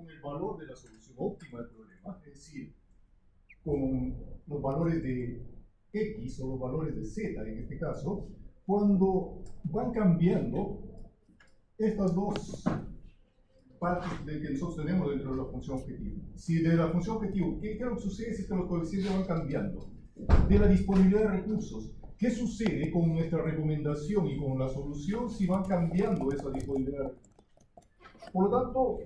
con el valor de la solución óptima del problema, es decir, con los valores de X o los valores de Z en este caso, cuando van cambiando estas dos partes que nosotros tenemos dentro de la función objetivo. Si de la función objetivo, ¿qué es lo que sucede si es que los coeficientes van cambiando? De la disponibilidad de recursos. ¿Qué sucede con nuestra recomendación y con la solución si van cambiando esa disponibilidad de recursos? Por lo tanto,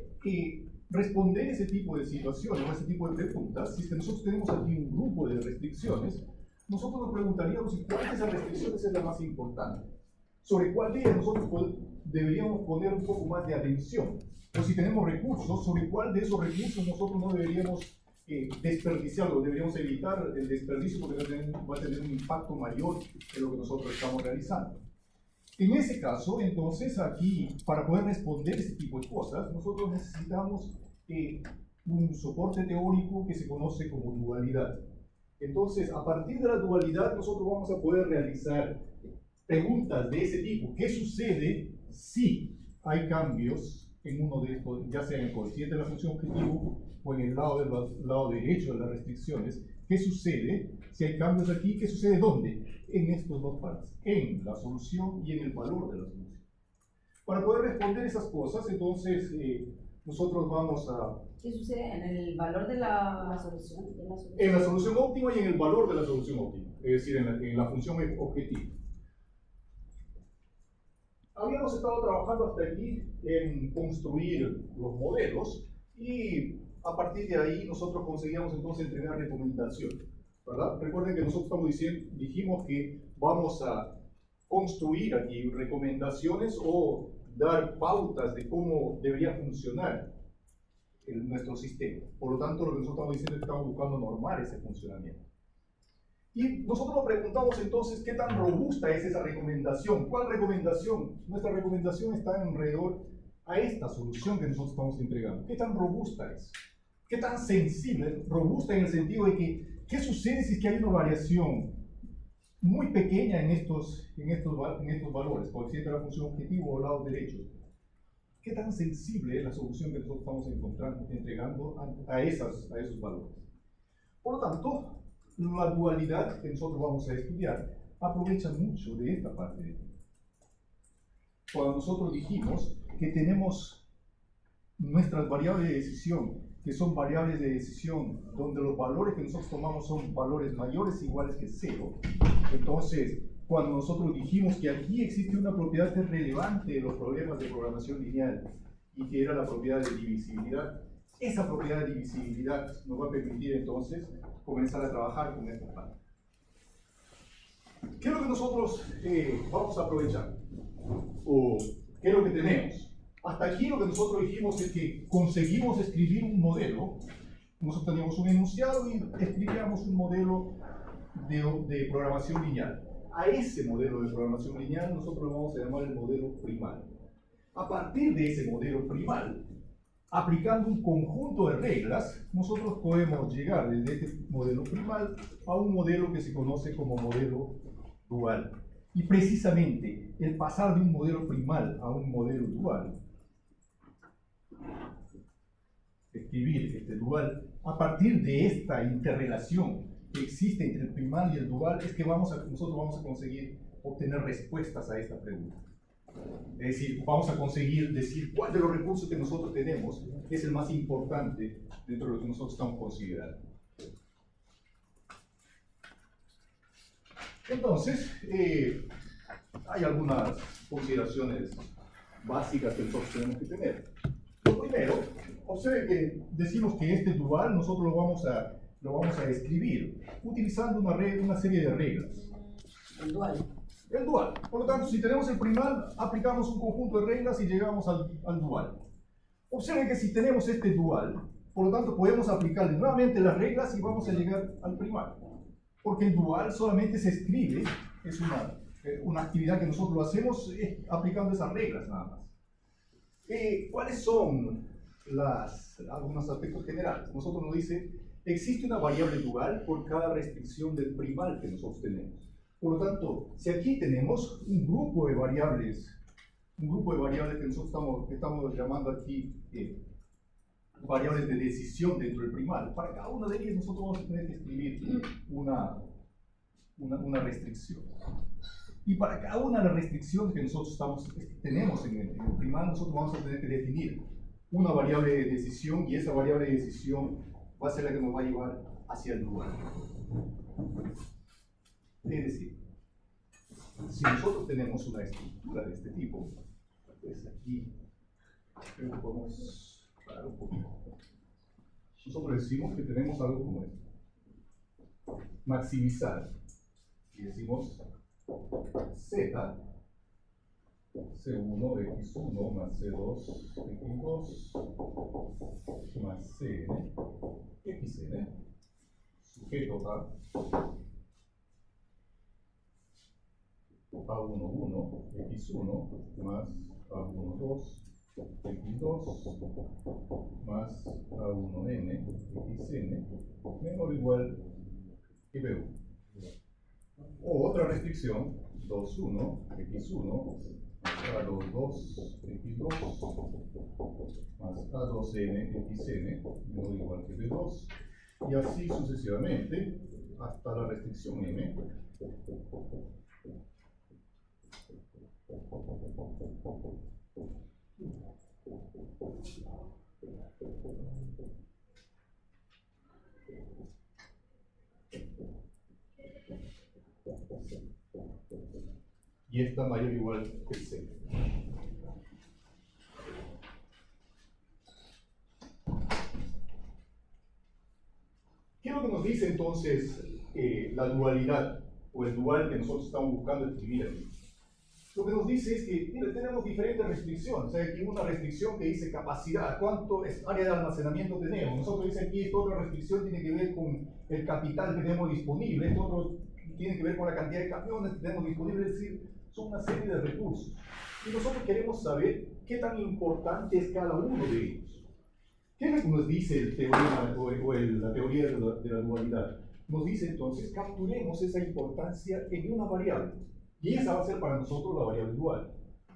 responder ese tipo de situaciones o ese tipo de preguntas, si es que nosotros tenemos aquí un grupo de restricciones, nosotros nos preguntaríamos si cuál de esas restricciones es la más importante, sobre cuál de ellas nosotros deberíamos poner un poco más de atención, o si tenemos recursos, sobre cuál de esos recursos nosotros no deberíamos desperdiciarlo, deberíamos evitar el desperdicio porque va a tener un impacto mayor en lo que nosotros estamos realizando. En ese caso, entonces, aquí, para poder responder ese tipo de cosas, nosotros necesitamos un soporte teórico que se conoce como dualidad. Entonces, a partir de la dualidad, nosotros vamos a poder realizar preguntas de ese tipo. ¿Qué sucede si hay cambios en uno de estos, ya sea en el coeficiente de la función objetivo o en el lado derecho de las restricciones? ¿Qué sucede si hay cambios aquí? ¿Qué sucede dónde? En estas dos partes, en la solución y en el valor de la solución. Para poder responder esas cosas, entonces, nosotros vamos a... ¿Qué sucede en el valor de la solución? En la solución óptima y en el valor de la solución óptima, es decir, en la función objetiva. Habíamos estado trabajando hasta aquí en construir los modelos y a partir de ahí nosotros conseguíamos entonces entregar recomendaciones, ¿verdad? Recuerden que nosotros dijimos que vamos a construir aquí recomendaciones o dar pautas de cómo debería funcionar nuestro sistema. Por lo tanto, lo que nosotros estamos diciendo es que estamos buscando normar ese funcionamiento. Y nosotros nos preguntamos entonces qué tan robusta es esa recomendación. ¿Cuál recomendación? Nuestra recomendación está alrededor a esta solución que nosotros estamos entregando. ¿Qué tan robusta es? ¿Qué tan sensible? Robusta en el sentido de que, ¿qué sucede si es que hay una variación muy pequeña en estos valores, coeficiente de la función objetivo o lado derecho? ¿Qué tan sensible es la solución que nosotros estamos entregando a esos valores? Por lo tanto, la dualidad que nosotros vamos a estudiar aprovecha mucho de esta parte de aquí. Cuando nosotros dijimos que tenemos nuestras variables de decisión, que son variables de decisión donde los valores que nosotros tomamos son valores mayores o iguales que 0, entonces, cuando nosotros dijimos que aquí existe una propiedad que es relevante de los problemas de programación lineal y que era la propiedad de divisibilidad, esa propiedad de divisibilidad nos va a permitir entonces comenzar a trabajar con esta parte. ¿Qué es lo que nosotros vamos a aprovechar? ¿O qué es lo que tenemos? Hasta aquí lo que nosotros dijimos es que conseguimos escribir un modelo. Nosotros teníamos un enunciado y escribíamos un modelo de programación lineal. A ese modelo de programación lineal nosotros lo vamos a llamar el modelo primal. A partir de ese modelo primal, aplicando un conjunto de reglas, nosotros podemos llegar desde este modelo primal a un modelo que se conoce como modelo dual. Y precisamente el pasar de un modelo primal a un modelo dual, escribir este dual, a partir de esta interrelación que existe entre el primal y el dual, es que nosotros vamos a conseguir obtener respuestas a esta pregunta. Es decir, vamos a conseguir decir cuál de los recursos que nosotros tenemos es el más importante dentro de lo que nosotros estamos considerando. Entonces, hay algunas consideraciones básicas que nosotros tenemos que tener. Lo primero, observe que decimos que este dual nosotros lo vamos a escribir utilizando una serie de reglas. El dual. El dual. Por lo tanto, si tenemos el primal, aplicamos un conjunto de reglas y llegamos al dual. Observen que si tenemos este dual, por lo tanto podemos aplicarle nuevamente las reglas y vamos a llegar al primal. Porque el dual solamente se escribe, es una actividad que nosotros lo hacemos aplicando esas reglas nada más. ¿Cuáles son algunos aspectos generales? Nosotros nos dice, existe una variable dual por cada restricción del primal que nosotros tenemos. Por lo tanto, si aquí tenemos un grupo de variables que nosotros estamos llamando aquí variables de decisión dentro del primal. Para cada una de ellas nosotros vamos a tener que escribir una restricción. Y para cada una de las restricciones que nosotros tenemos en el primal, nosotros vamos a tener que definir una variable de decisión, y esa variable de decisión va a ser la que nos va a llevar hacia el lugar. Es decir, si nosotros tenemos una estructura de este tipo, pues aquí creo que podemos parar un poquito. Nosotros decimos que tenemos algo como esto: maximizar, y decimos Z C1 x1 más C2 x2 más Cn xn, sujeto a A11 x1 más A12 x2 más A1n xn menor o igual que B1. O otra restricción, 2,1 x1 más A22 x2 más A2n xn menor o igual que B2, y así sucesivamente hasta la restricción m. Y esta mayor o igual que C. ¿Qué es lo que nos dice entonces la dualidad, o el dual que nosotros estamos buscando escribir aquí? Lo que nos dice es que, mira, tenemos diferentes restricciones. Hay aquí una restricción que dice capacidad, cuánto es área de almacenamiento tenemos. Nosotros dice aquí, esta otra restricción tiene que ver con el capital que tenemos disponible, esto otro tiene que ver con la cantidad de camiones que tenemos disponibles, es decir, son una serie de recursos. Y nosotros queremos saber qué tan importante es cada uno de ellos. ¿Qué es lo que nos dice el teorema, la teoría de la dualidad? Nos dice entonces, capturemos esa importancia en una variable. Y esa va a ser para nosotros la variable dual.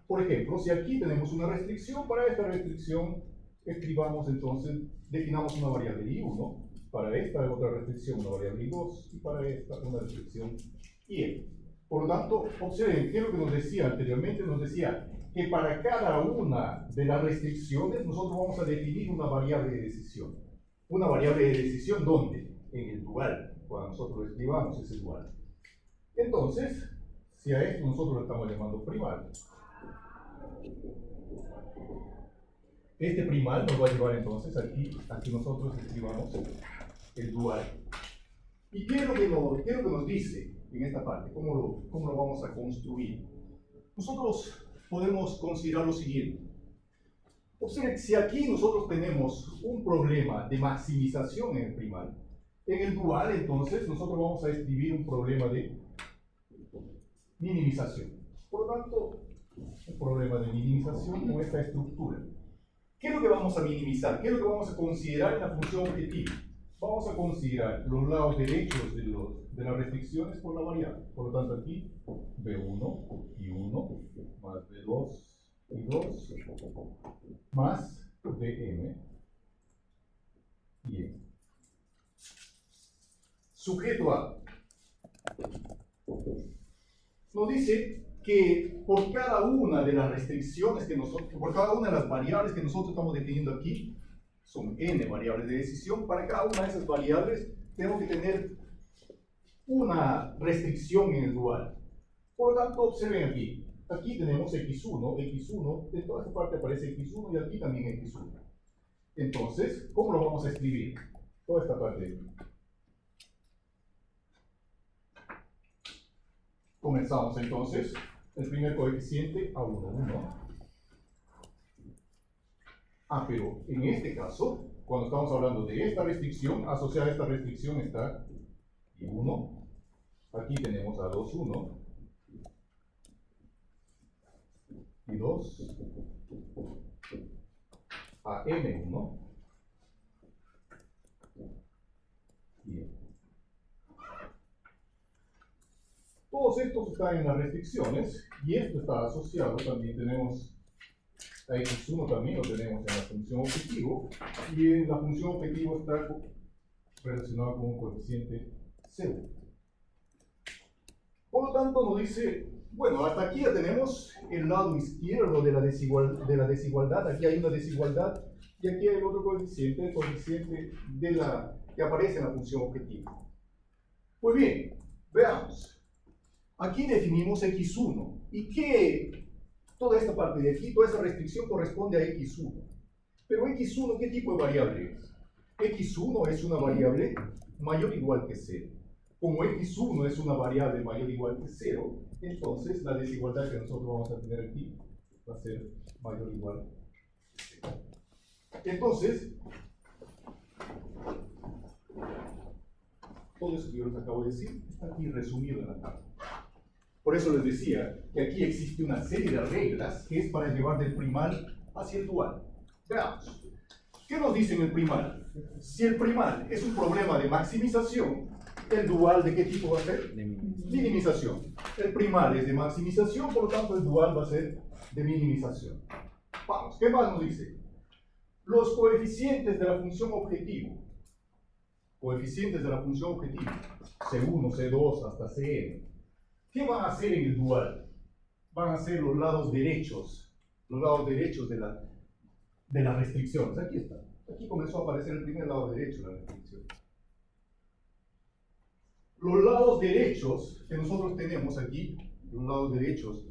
Por ejemplo, si aquí tenemos una restricción, para esta restricción escribamos entonces, definamos una variable I1, para esta otra restricción una variable I2, y para esta una restricción IN. Por lo tanto, observen, ¿qué es lo que nos decía anteriormente? Nos decía que para cada una de las restricciones nosotros vamos a definir una variable de decisión. Una variable de decisión, ¿dónde? En el dual, cuando nosotros escribamos ese dual. Entonces, si a esto nosotros lo estamos llamando primal, este primal nos va a llevar entonces aquí a que nosotros escribamos el dual. ¿Y qué es lo que nos dice en esta parte? ¿Cómo lo vamos a construir? Nosotros podemos considerar lo siguiente. Observen, si aquí nosotros tenemos un problema de maximización en el primal, en el dual entonces nosotros vamos a escribir un problema de minimización. Por lo tanto, un problema de minimización con esta estructura. ¿Qué es lo que vamos a minimizar? ¿Qué es lo que vamos a considerar en la función objetiva? Vamos a considerar los lados derechos de las restricciones por la variable. Por lo tanto, aquí B1 y 1 más B2 y 2 más Bm y M. Sujeto a. Nos dice que por cada una de las restricciones por cada una de las variables que nosotros estamos definiendo aquí, son n variables de decisión, para cada una de esas variables tenemos que tener una restricción en el dual. Por lo tanto, observen aquí tenemos x1, en toda esta parte aparece x1 y aquí también x1. Entonces, ¿cómo lo vamos a escribir? Toda esta parte de aquí. Comenzamos entonces, el primer coeficiente A11. Pero en este caso, cuando estamos hablando de esta restricción, asociada a esta restricción está I1. Aquí tenemos A21. I2. A M1. Y M. Todos estos están en las restricciones y esto está asociado, también tenemos A x1 también lo tenemos en la función objetivo, y en la función objetivo está relacionado con un coeficiente C1. Por lo tanto, nos dice, bueno, hasta aquí ya tenemos el lado izquierdo de la desigualdad. Aquí hay una desigualdad, y aquí hay otro coeficiente, el coeficiente que aparece en la función objetivo. Pues bien, veamos. Aquí definimos x1, y que toda esta parte de aquí, toda esta restricción corresponde a x1. Pero x1, ¿qué tipo de variable es? x1 es una variable mayor o igual que 0. Como x1 es una variable mayor o igual que 0, entonces la desigualdad que nosotros vamos a tener aquí va a ser mayor o igual que 0. Entonces, todo eso que yo les acabo de decir está aquí resumido en la tabla. Por eso les decía que aquí existe una serie de reglas que es para llevar del primal hacia el dual. Veamos. ¿Qué nos dice en el primal? Si el primal es un problema de maximización, ¿el dual de qué tipo va a ser? De minimización. El primal es de maximización, por lo tanto el dual va a ser de minimización. Vamos, ¿qué más nos dice? Los coeficientes de la función objetivo. Coeficientes de la función objetivo. C1, C2, hasta Cn. ¿Qué van a hacer en el dual? Van a ser los lados derechos de las restricciones. Aquí está. Aquí comenzó a aparecer el primer lado derecho de la restricción. Los lados derechos que nosotros tenemos aquí, los lados derechos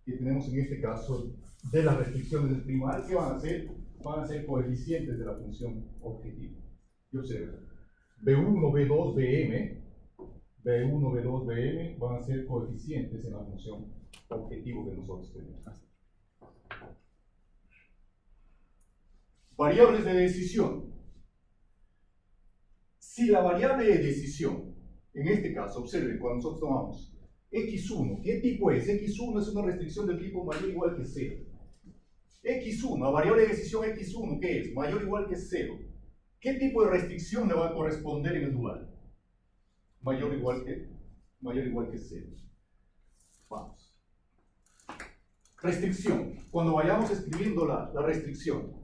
que tenemos en este caso de las restricciones del primal, ¿qué van a hacer? Van a ser coeficientes de la función objetivo. Y observen. B1, B2, Bm. B1, B2, Bm van a ser coeficientes en la función objetivo que nosotros tenemos. Variables de decisión. Si la variable de decisión, en este caso, observen, cuando nosotros tomamos x1, ¿qué tipo es? x1 es una restricción del tipo mayor o igual que 0. x1, la variable de decisión x1, ¿qué es? Mayor o igual que 0. ¿Qué tipo de restricción le va a corresponder en el dual? Mayor o igual que 0. Vamos. Restricción. Cuando vayamos escribiendo la restricción,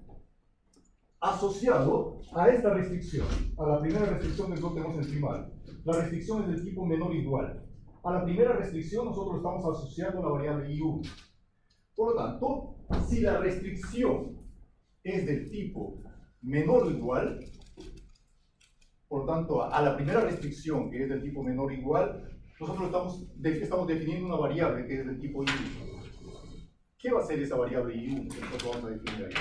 asociado a esta restricción, a la primera restricción que nosotros tenemos en el primal, la restricción es del tipo menor o igual. A la primera restricción nosotros estamos asociando la variable i1. Por lo tanto, si la restricción es del tipo menor o igual, por lo tanto, a la primera restricción, que es del tipo menor o igual, nosotros estamos definiendo una variable que es del tipo i1. ¿Qué va a ser esa variable i1 que nosotros vamos a definir ahí?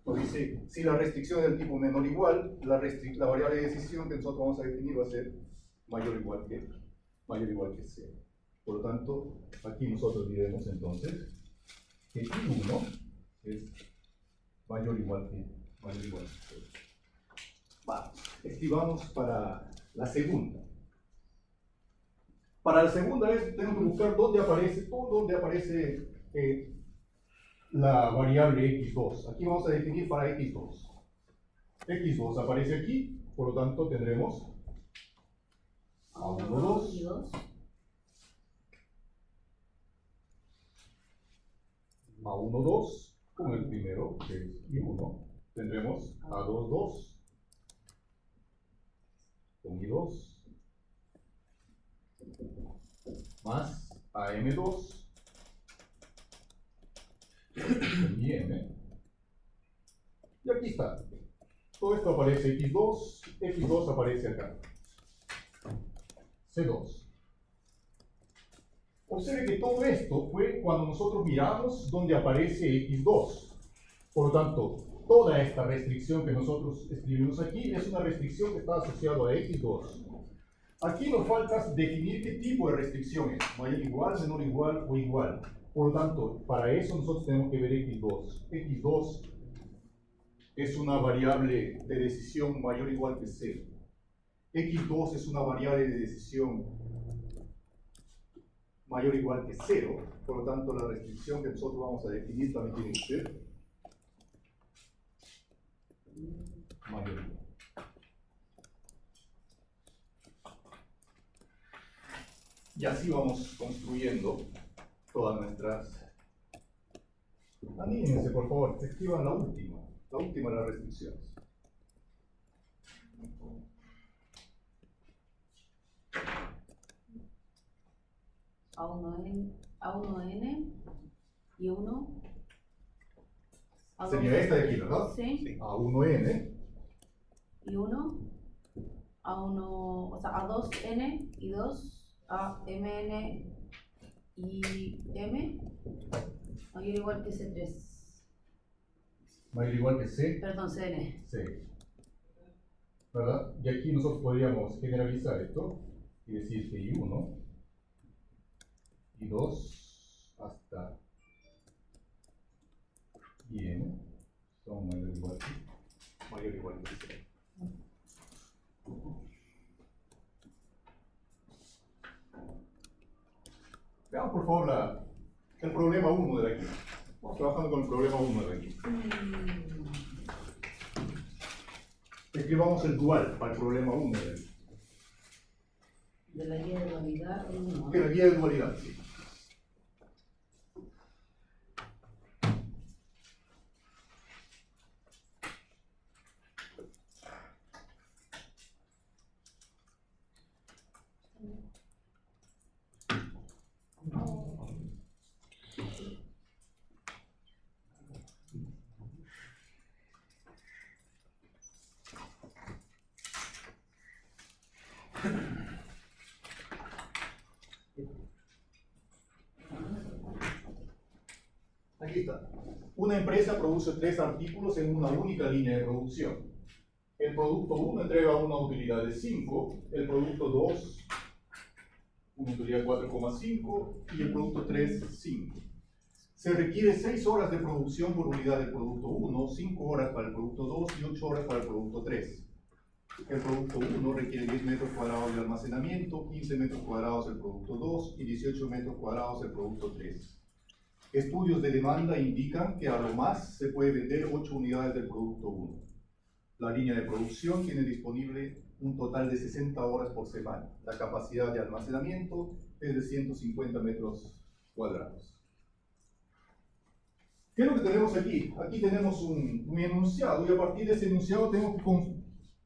Nos dice, si la restricción es del tipo menor o igual, la variable de decisión que nosotros vamos a definir va a ser mayor o igual que 0. Por lo tanto, aquí nosotros diremos entonces que i1 es mayor o igual que 0. Vamos, escribamos para la segunda. Para la segunda vez tenemos que buscar dónde aparece la variable x2. Aquí vamos a definir para x2. x2 aparece aquí, por lo tanto tendremos a1, 2, a1, 2, con el primero, que es i1, tendremos a2, 2, con i2, más AM2, con IM, y aquí está. Todo esto aparece x2 aparece acá. C2. Observe que todo esto fue cuando nosotros miramos donde aparece x2. Por lo tanto, toda esta restricción que nosotros escribimos aquí es una restricción que está asociada a x2. Aquí nos falta definir qué tipo de restricción es, mayor o igual, menor o igual o igual. Por lo tanto, para eso nosotros tenemos que ver x2. x2 es una variable de decisión mayor o igual que 0. x2 es una variable de decisión mayor o igual que 0. Por lo tanto, la restricción que nosotros vamos a definir también tiene que ser mayor o igual. Y así vamos construyendo todas nuestras Anímense, por favor, escriban la última de las restricciones. A1N y 1. Sería esta de aquí, ¿verdad? Sí. A1N. Y 1. A1, o sea, A2N y 2. AMN y M. Mayor o igual que C3. Mayor o igual que C. Perdón, CN. C. ¿Verdad? Y aquí nosotros podríamos generalizar esto y decir que I1, I2 hasta IN son mayor o igual que C. Veamos por favor el problema 1 de aquí. Vamos trabajando con el problema 1 de aquí. Escribamos el dual para el problema 1 de aquí. De la guía de dualidad 1. Que la guía de dualidad, sí. Aquí está. Una empresa produce 3 artículos en una única línea de producción. El producto 1 entrega una utilidad de 5, el producto 2 una utilidad 4,5 y el producto 3 5. Se requiere 6 horas de producción por unidad del producto 1, 5 horas para el producto 2 y 8 horas para el producto 3. El producto 1 requiere 10 metros cuadrados de almacenamiento, 15 metros cuadrados el producto 2 y 18 metros cuadrados el producto 3. Estudios de demanda indican que a lo más se puede vender 8 unidades del producto 1. La línea de producción tiene disponible un total de 60 horas por semana. La capacidad de almacenamiento es de 150 metros cuadrados. ¿Qué es lo que tenemos aquí? Aquí tenemos un enunciado y a partir de ese enunciado tenemos que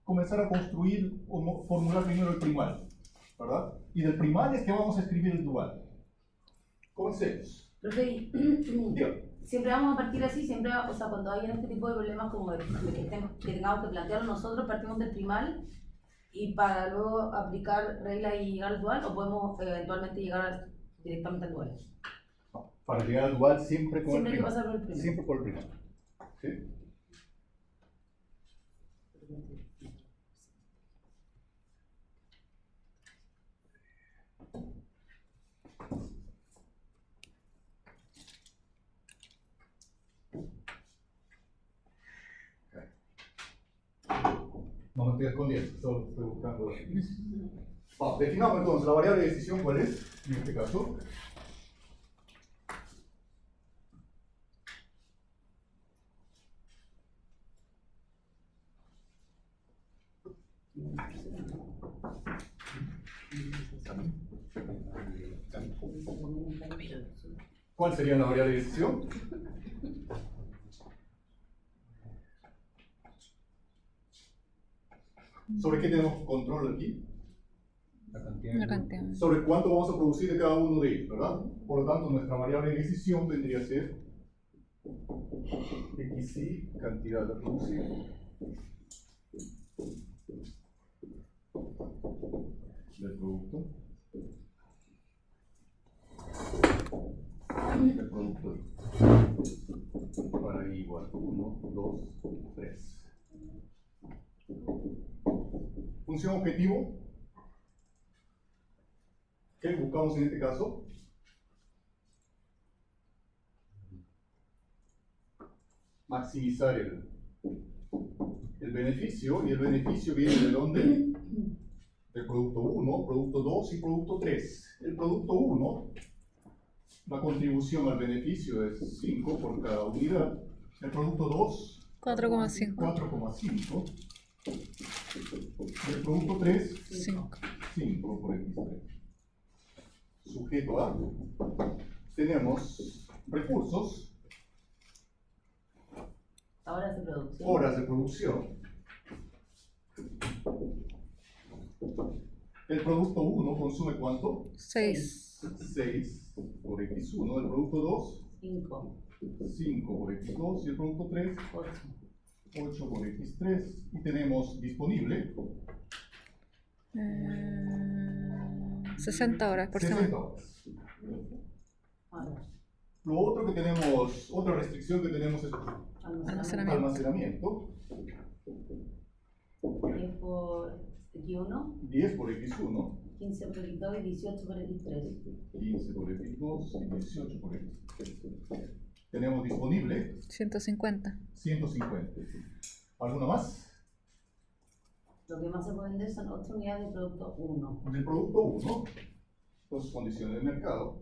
comenzar a construir o formular primero el primal, ¿verdad? Y del primal es que vamos a escribir el dual. Comencemos. Profe, siempre vamos a partir así, siempre, o sea, cuando hay este tipo de problemas como de que tengamos que plantearlo nosotros, partimos del primal y para luego aplicar reglas y llegar al dual, o podemos eventualmente llegar directamente al dual. No, para llegar al dual siempre con siempre el primal. Hay que pasar por el primal. Siempre por el primal. ¿Sí? No me estoy escondiendo, solo estoy buscando. Definamos entonces la variable de decisión, ¿cuál es? En este caso. ¿Cuál sería la variable de decisión? ¿Sobre qué tenemos control aquí? La cantidad. Sobre cuánto vamos a producir de cada uno de ellos, ¿verdad? Por lo tanto, nuestra variable de decisión vendría a ser XI, cantidad de producir, del producto, para I igual 1, 2, 3. Función objetivo. ¿Qué buscamos en este caso? Maximizar el beneficio, y el beneficio viene de dónde? Del producto 1, producto 2 y producto 3. El producto 1, la contribución al beneficio es 5 por cada unidad. El producto 2, 4,5. 4,5. El producto 3, 5. 5 por X3. Sujeto a, tenemos recursos Horas de producción. Horas de producción. El producto 1 consume ¿cuánto? 6. 6 por X1. El producto 2, 5. 5 por X2. Y el producto 3, 8. 8 por X3. Y tenemos disponible 60 horas por 60 semana. horas. Ahora, Lo otro que tenemos, otra restricción que tenemos es almacenamiento. almacenamiento. 10 por X1, 10 por X1, 15 por X2 y 18 por X3. 15 por X2 y 18 por X3. Tenemos disponible 150. 150. ¿Alguna más? Lo que más se puede vender son 8 unidades de producto 1. Del producto 1, dos condiciones de mercado.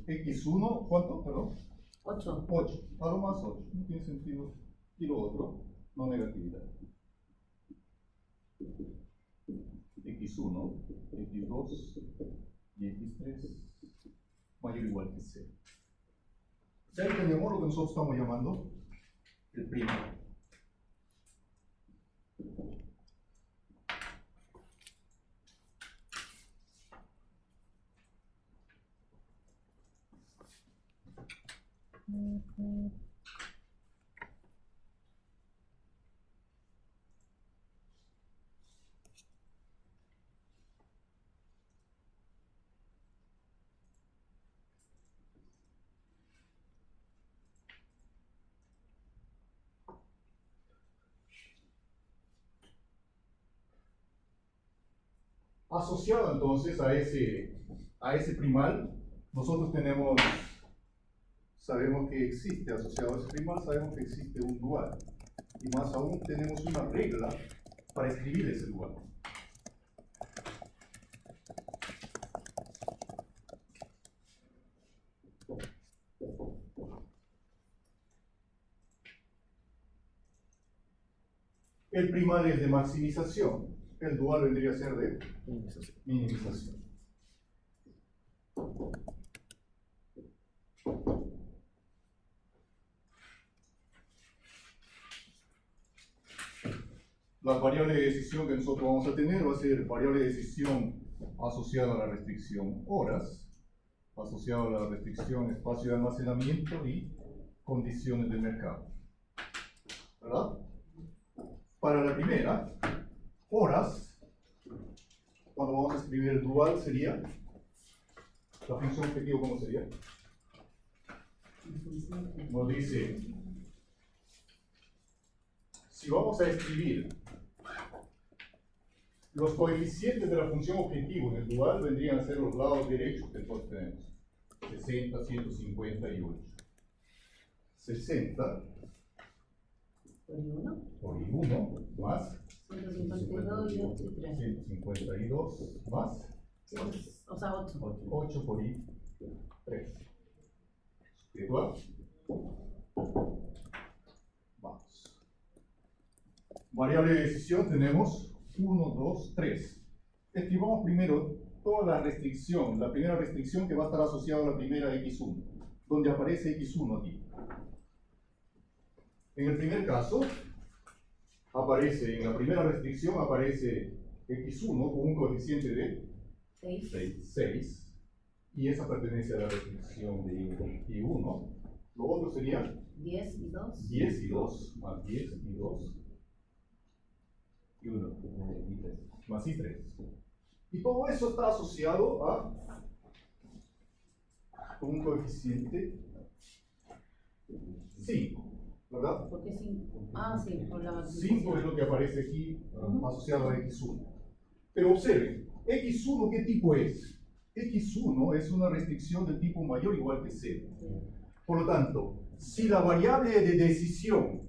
X1, ¿cuánto? Perdón. 8. 8. Algo más 8. No tiene sentido. Y lo otro, no negatividad. X1, X2 y X3 mayor o igual que 0. Ya ahí tenemos lo que nosotros estamos llamando el primario. Asociado entonces a ese primal, nosotros sabemos que existe, asociado a ese primal, sabemos que existe un dual. Y más aún tenemos una regla para escribir ese dual. El primal es de maximización. El dual vendría a ser de minimización. La variable de decisión que nosotros vamos a tener va a ser variable de decisión asociada a la restricción horas, asociada a la restricción espacio de almacenamiento y condiciones de mercado. ¿Verdad? Para la primera, horas, cuando vamos a escribir el dual sería, la función objetivo, ¿cómo sería? Nos dice, si vamos a escribir los coeficientes de la función objetivo en el dual, vendrían a ser los lados derechos que nosotros tenemos. 60, 158. 60 por I1 más 152 y 8 y 3. 152 más O sea, 8. 8 por I3. ¿Igual? Vamos. Variable de decisión tenemos 1, 2, 3. Escribamos primero toda la restricción, la primera restricción que va a estar asociada a la primera X1, donde aparece X1 aquí. En el primer caso, en la primera restricción aparece X1 con un coeficiente de 6, y esa pertenece a la restricción de I1. Lo otro sería 10 y 2. 10 y 2, más 10 y 2, y 1, y 3, más I3. Y todo eso está asociado a un coeficiente 5. ¿Verdad? ¿Por qué 5? Ah, sí, por la 5 es lo que aparece aquí asociado a X1. Pero observen, X1 ¿qué tipo es? X1 es una restricción del tipo mayor o igual que 0. Por lo tanto, si la variable de decisión,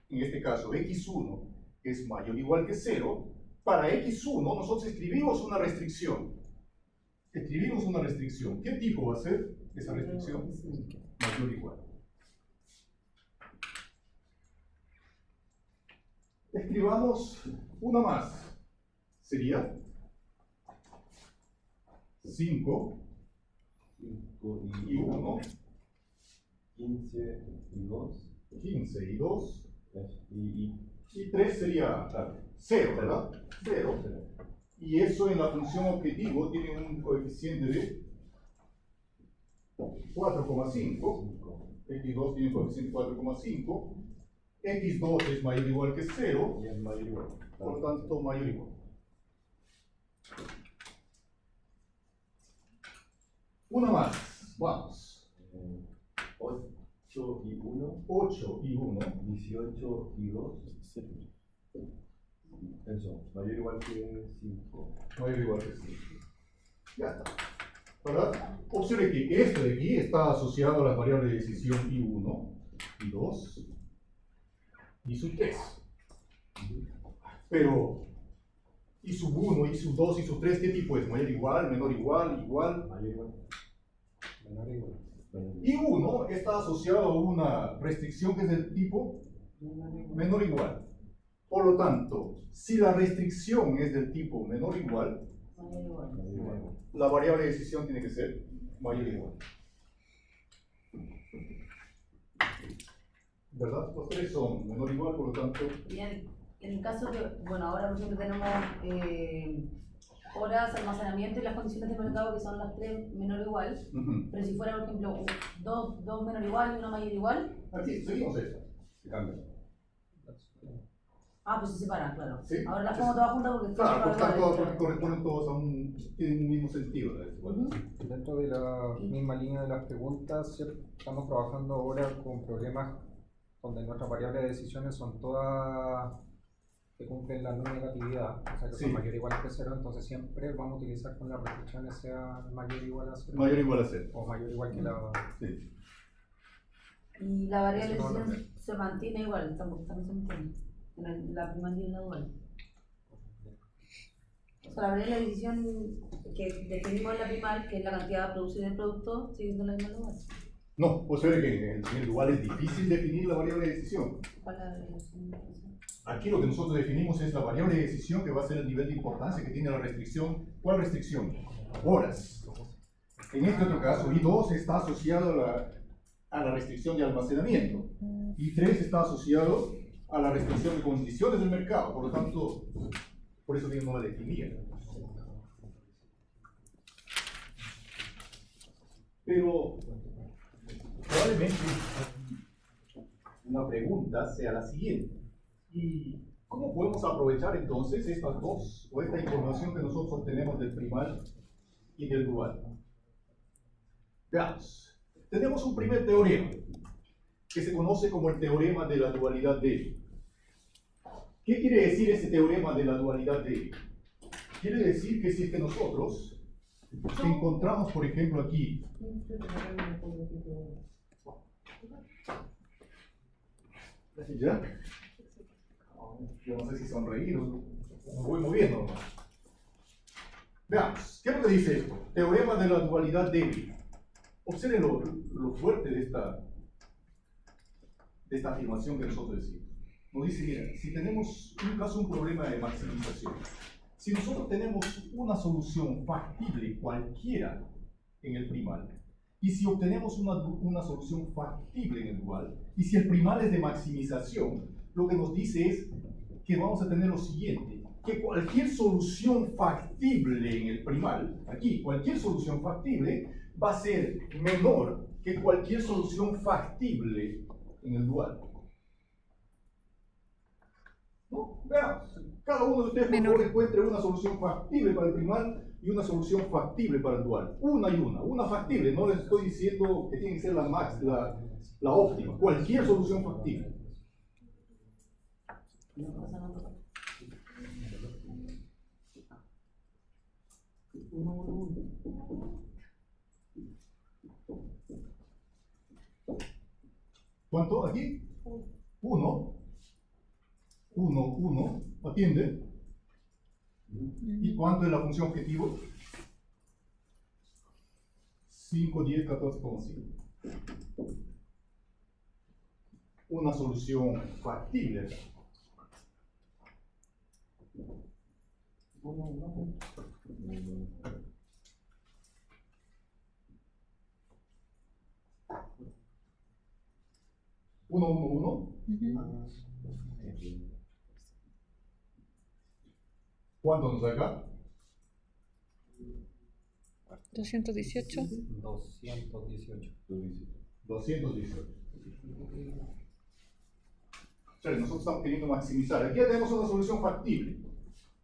en este caso X1, es mayor o igual que 0, para X1 nosotros escribimos una restricción. Escribimos una restricción. ¿Qué tipo va a ser esa restricción? Mayor o igual. Escribamos una más. Sería 5 y 1 15 y 2. 15 y 2. Y Y 3 sería 0, ¿verdad? 0. Y eso en la función objetivo tiene un coeficiente de 4,5. X2 tiene un coeficiente de 4,5. X2 es mayor o igual que 0. y es mayor o igual. Por lo tanto, mayor o igual. Una más. Vamos. 8 y 1. 8 y 1. 18 y 2. Eso, mayor o igual que 5. Mayor o igual que 5. Ya está. ¿Verdad? Observe que esto de aquí está asociado a las variables de decisión I1, I2 y sub 3. Pero I sub 1, I sub 2, I sub 3, ¿qué tipo es? ¿Mayor igual, menor igual, igual? Mayor igual. Menor igual. I1 está asociado a una restricción que es del tipo menor igual. Por lo tanto, si la restricción es del tipo menor igual, Mayor igual. la variable de decisión tiene que ser mayor o igual. ¿Verdad? Los tres son menor o igual, por lo tanto, Y en el caso que, bueno, ahora por ejemplo tenemos horas, almacenamiento y las condiciones de mercado que son las tres menor o igual, pero si fuera por ejemplo dos menor igual y una mayor igual, aquí seguimos esta. Se cambia. pues se separan, claro. Sí. Ahora las pongo todas juntas porque Claro, por iguales, tanto, pero- corresponden todos a tienen un mismo sentido. Ujú. Dentro de la misma línea de las preguntas, ¿cierto? Estamos trabajando ahora con problemas donde nuestras variables de decisiones son todas que cumplen la no negatividad, o sea que Sí. son mayor o igual que 0, entonces siempre vamos a utilizar con las restricciones sea mayor o igual a 0 Mayor o igual a 0. o mayor o igual que la... Sí. Y la variable de Eso no lo decisión se mantiene igual, también se mantiene. La primaria y la dual. O sea, la variable de decisión que definimos en la primaria, que es la cantidad producida del producto, sigue siendo la misma dual. No, pues ve que en el dual es difícil definir la variable de decisión. ¿Cuál es la relación? Aquí lo que nosotros definimos es la variable de decisión que va a ser el nivel de importancia que tiene la restricción. ¿Cuál restricción? Horas. En este otro caso, I2 está asociado a la restricción de almacenamiento. I3 está asociado a la restricción de condiciones del mercado. Por lo tanto, por eso yo no la definía. Pero probablemente una pregunta sea la siguiente. ¿Y cómo podemos aprovechar entonces estas dos, o esta información que nosotros obtenemos del primal y del dual? Veamos. Tenemos un primer teorema, que se conoce como el teorema de la dualidad de. ¿Qué quiere decir ese teorema de la dualidad de? Quiere decir que si es que nosotros encontramos, por ejemplo, aquí, ¿ya? Yo no sé si sonreír o me voy moviendo. Veamos, ¿qué es lo que dice esto? Teorema de la dualidad débil. Observen lo fuerte de esta afirmación que nosotros decimos. Nos dice, mira, si tenemos un problema de maximización, si nosotros tenemos una solución factible cualquiera en el primal, y si obtenemos una solución factible en el dual, y si el primal es de maximización, lo que nos dice es que vamos a tener lo siguiente, que cualquier solución factible en el primal, aquí, cualquier solución factible, va a ser menor que cualquier solución factible en el dual. ¿No? Veamos, cada uno de ustedes por favor encuentre una solución factible para el primal y una solución factible para el dual. Una y una factible, no les estoy diciendo que tiene que ser la óptima, cualquier solución factible. ¿Cuánto aquí? 1. 1, atiende. ¿Y cuánto es la función objetivo? 5, 10, 14,5. Una solución factible. 1, 1, 1. Ujú. ¿Cuánto nos da acá? 218. 218. 218. O sea, nosotros estamos queriendo maximizar. Aquí ya tenemos una solución factible.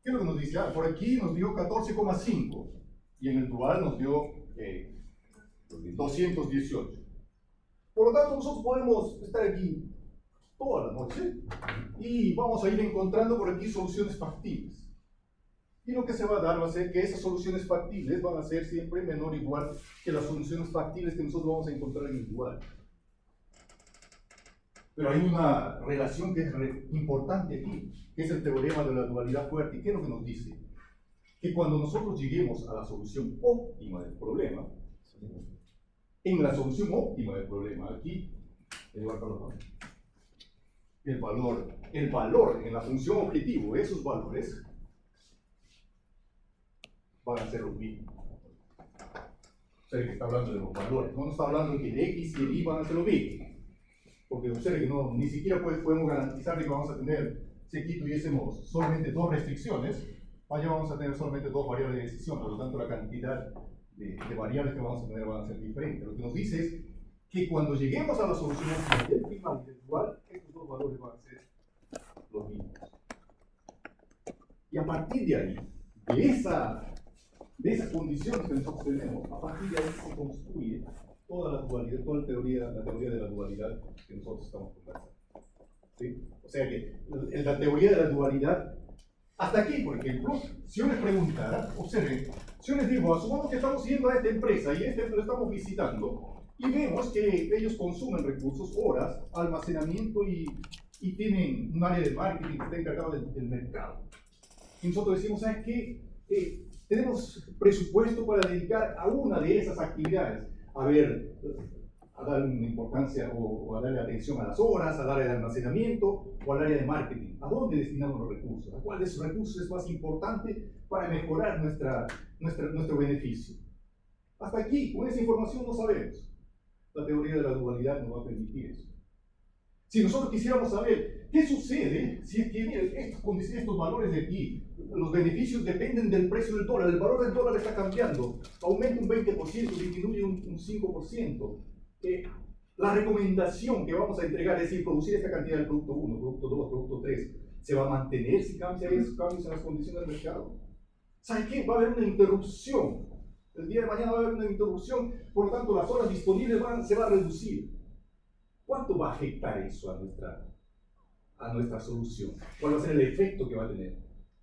¿Qué es lo que nos dice? Por aquí nos dio 14,5 y en el dual nos dio 218. Por lo tanto, nosotros podemos estar aquí toda la noche y vamos a ir encontrando por aquí soluciones factibles. Y lo que se va a dar va a ser que esas soluciones factibles van a ser siempre menor o igual que las soluciones factibles que nosotros vamos a encontrar en el dual. Pero hay una relación que es importante aquí, que es el teorema de la dualidad fuerte. ¿Y qué es lo que nos dice? Que cuando nosotros lleguemos a la solución óptima del problema, en la solución óptima del problema, aquí, el valor en la función objetivo, esos valores, van a ser los mismos. O sea, que está hablando de los valores, no está hablando de que el X y el Y van a ser los mismos. Porque observe que no, ni siquiera podemos garantizar que vamos a tener, si aquí tuviésemos solamente dos restricciones, allá vamos a tener solamente dos variables de decisión, por lo tanto la cantidad de variables que vamos a tener van a ser diferentes. Lo que nos dice es que cuando lleguemos a la solución del primal y del dual, estos dos valores van a ser los mismos. Y a partir de ahí, de esas condiciones que nosotros tenemos, a partir de ahí se construye toda la dualidad, toda la teoría de la dualidad que nosotros estamos conversando. ¿Sí? O sea que la teoría de la dualidad, hasta aquí, por ejemplo, si yo les preguntara, observen, si yo les digo, asumamos que estamos yendo a esta empresa y lo estamos visitando y vemos que ellos consumen recursos, horas, almacenamiento y tienen un área de marketing que está encargado del mercado. Y nosotros decimos, ¿sabes qué? Tenemos presupuesto para dedicar a una de esas actividades. A darle una importancia o a darle atención a las horas, al área de almacenamiento o al área de marketing. ¿A dónde destinamos los recursos? ¿A cuál de esos recursos es más importante para mejorar nuestro beneficio? Hasta aquí, con esa información no sabemos. La teoría de la dualidad nos va a permitir eso. Si nosotros quisiéramos saber qué sucede si es que estos valores de aquí, los beneficios dependen del precio del dólar, el valor del dólar está cambiando, aumenta un 20%, disminuye un 5%. La recomendación que vamos a entregar, es decir, producir esta cantidad de producto 1, producto 2, producto 3, ¿se va a mantener si cambian esos cambios en las condiciones del mercado? ¿Sabe qué? Va a haber una interrupción. El día de mañana va a haber una interrupción, por lo tanto las horas disponibles se van a reducir. ¿Cuánto va a afectar eso a nuestra solución? ¿Cuál va a ser el efecto que va a tener?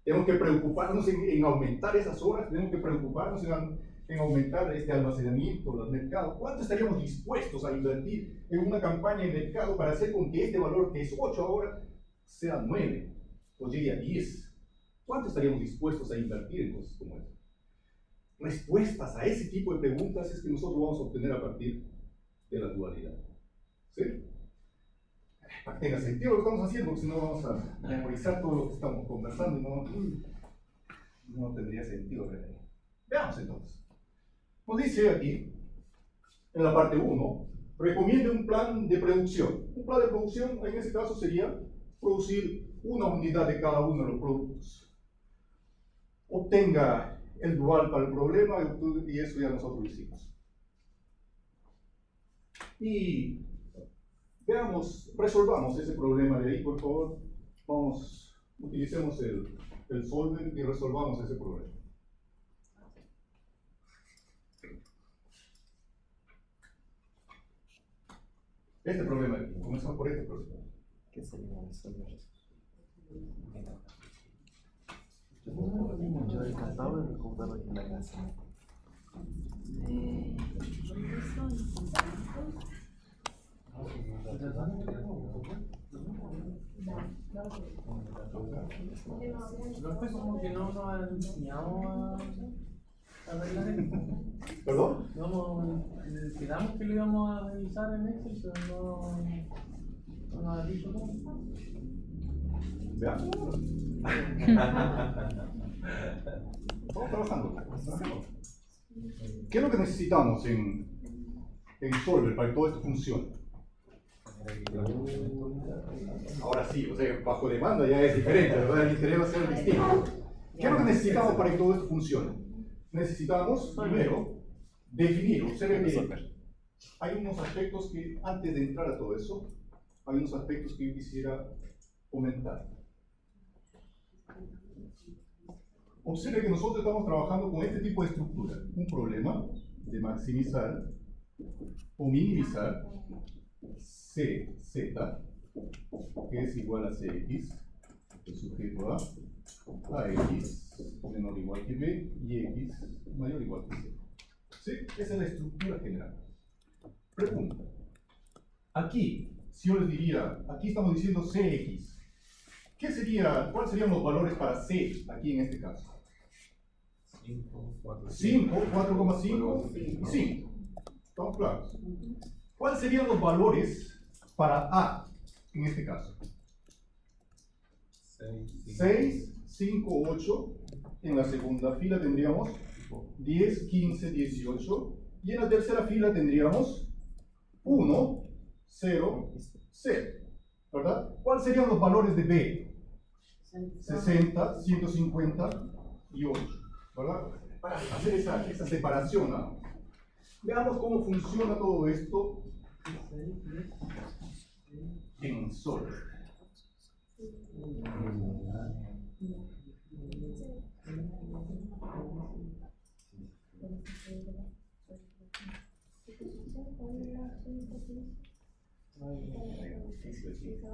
Tenemos que preocuparnos en aumentar esas horas, tenemos que preocuparnos en aumentar este almacenamiento, los mercados. ¿Cuánto estaríamos dispuestos a invertir en una campaña de mercado para hacer con que este valor, que es 8 ahora, sea 9 o llegue a 10? ¿Cuánto estaríamos dispuestos a invertir en cosas como eso? Respuestas a ese tipo de preguntas es que nosotros vamos a obtener a partir de la dualidad. ¿Sí? Para que tenga sentido lo que estamos haciendo, porque si no vamos a memorizar todo lo que estamos conversando y no tendría sentido realmente. Veamos entonces. Nos dice aquí, en la parte 1, recomiende un plan de producción. Un plan de producción en ese caso sería producir una unidad de cada uno de los productos. Obtenga el dual para el problema y eso ya nosotros lo hicimos. Y resolvamos ese problema de ahí, por favor. Utilicemos el solver y resolvamos ese problema. Este problema aquí, comenzamos por este problema. ¿Qué sería resolver eso? Yo encantado de recordarlo en la casa. No fue como que no nos han enseñado a arreglar esto. ¿Perdón? No, quedamos que lo íbamos a revisar en Excel, pero no nos ha dicho cómo. Veamos. Vamos trabajando. ¿Qué es lo que necesitamos en Solver para que todo esto funcione? Ahora sí, o sea, bajo demanda ya es diferente, ¿verdad? El interés va a ser distinto. ¿Qué es lo que necesitamos para que todo esto funcione? Necesitamos, primero, definir, observen que hay unos aspectos que, antes de entrar a todo eso, hay unos aspectos que yo quisiera comentar. Observe que nosotros estamos trabajando con este tipo de estructura, un problema de maximizar o minimizar CZ, que es igual a CX, el sujeto a X menor o igual que B y X mayor o igual que C. ¿Sí? Esa es la estructura general. Pregunta. Aquí, si yo les diría, aquí estamos diciendo CX, ¿cuáles serían los valores para C aquí en este caso? 5, 4,5 y 5. ¿Estamos claros? ¿Cuáles serían los valores para A en este caso? 6, 5, 8. En la segunda fila tendríamos 10, 15, 18. Y en la tercera fila tendríamos 1, 0, 0. ¿Verdad? ¿Cuáles serían los valores de B? 60, 150 y 8. ¿Verdad? Para hacer esa separación, ¿no? Veamos cómo funciona todo esto en Solver.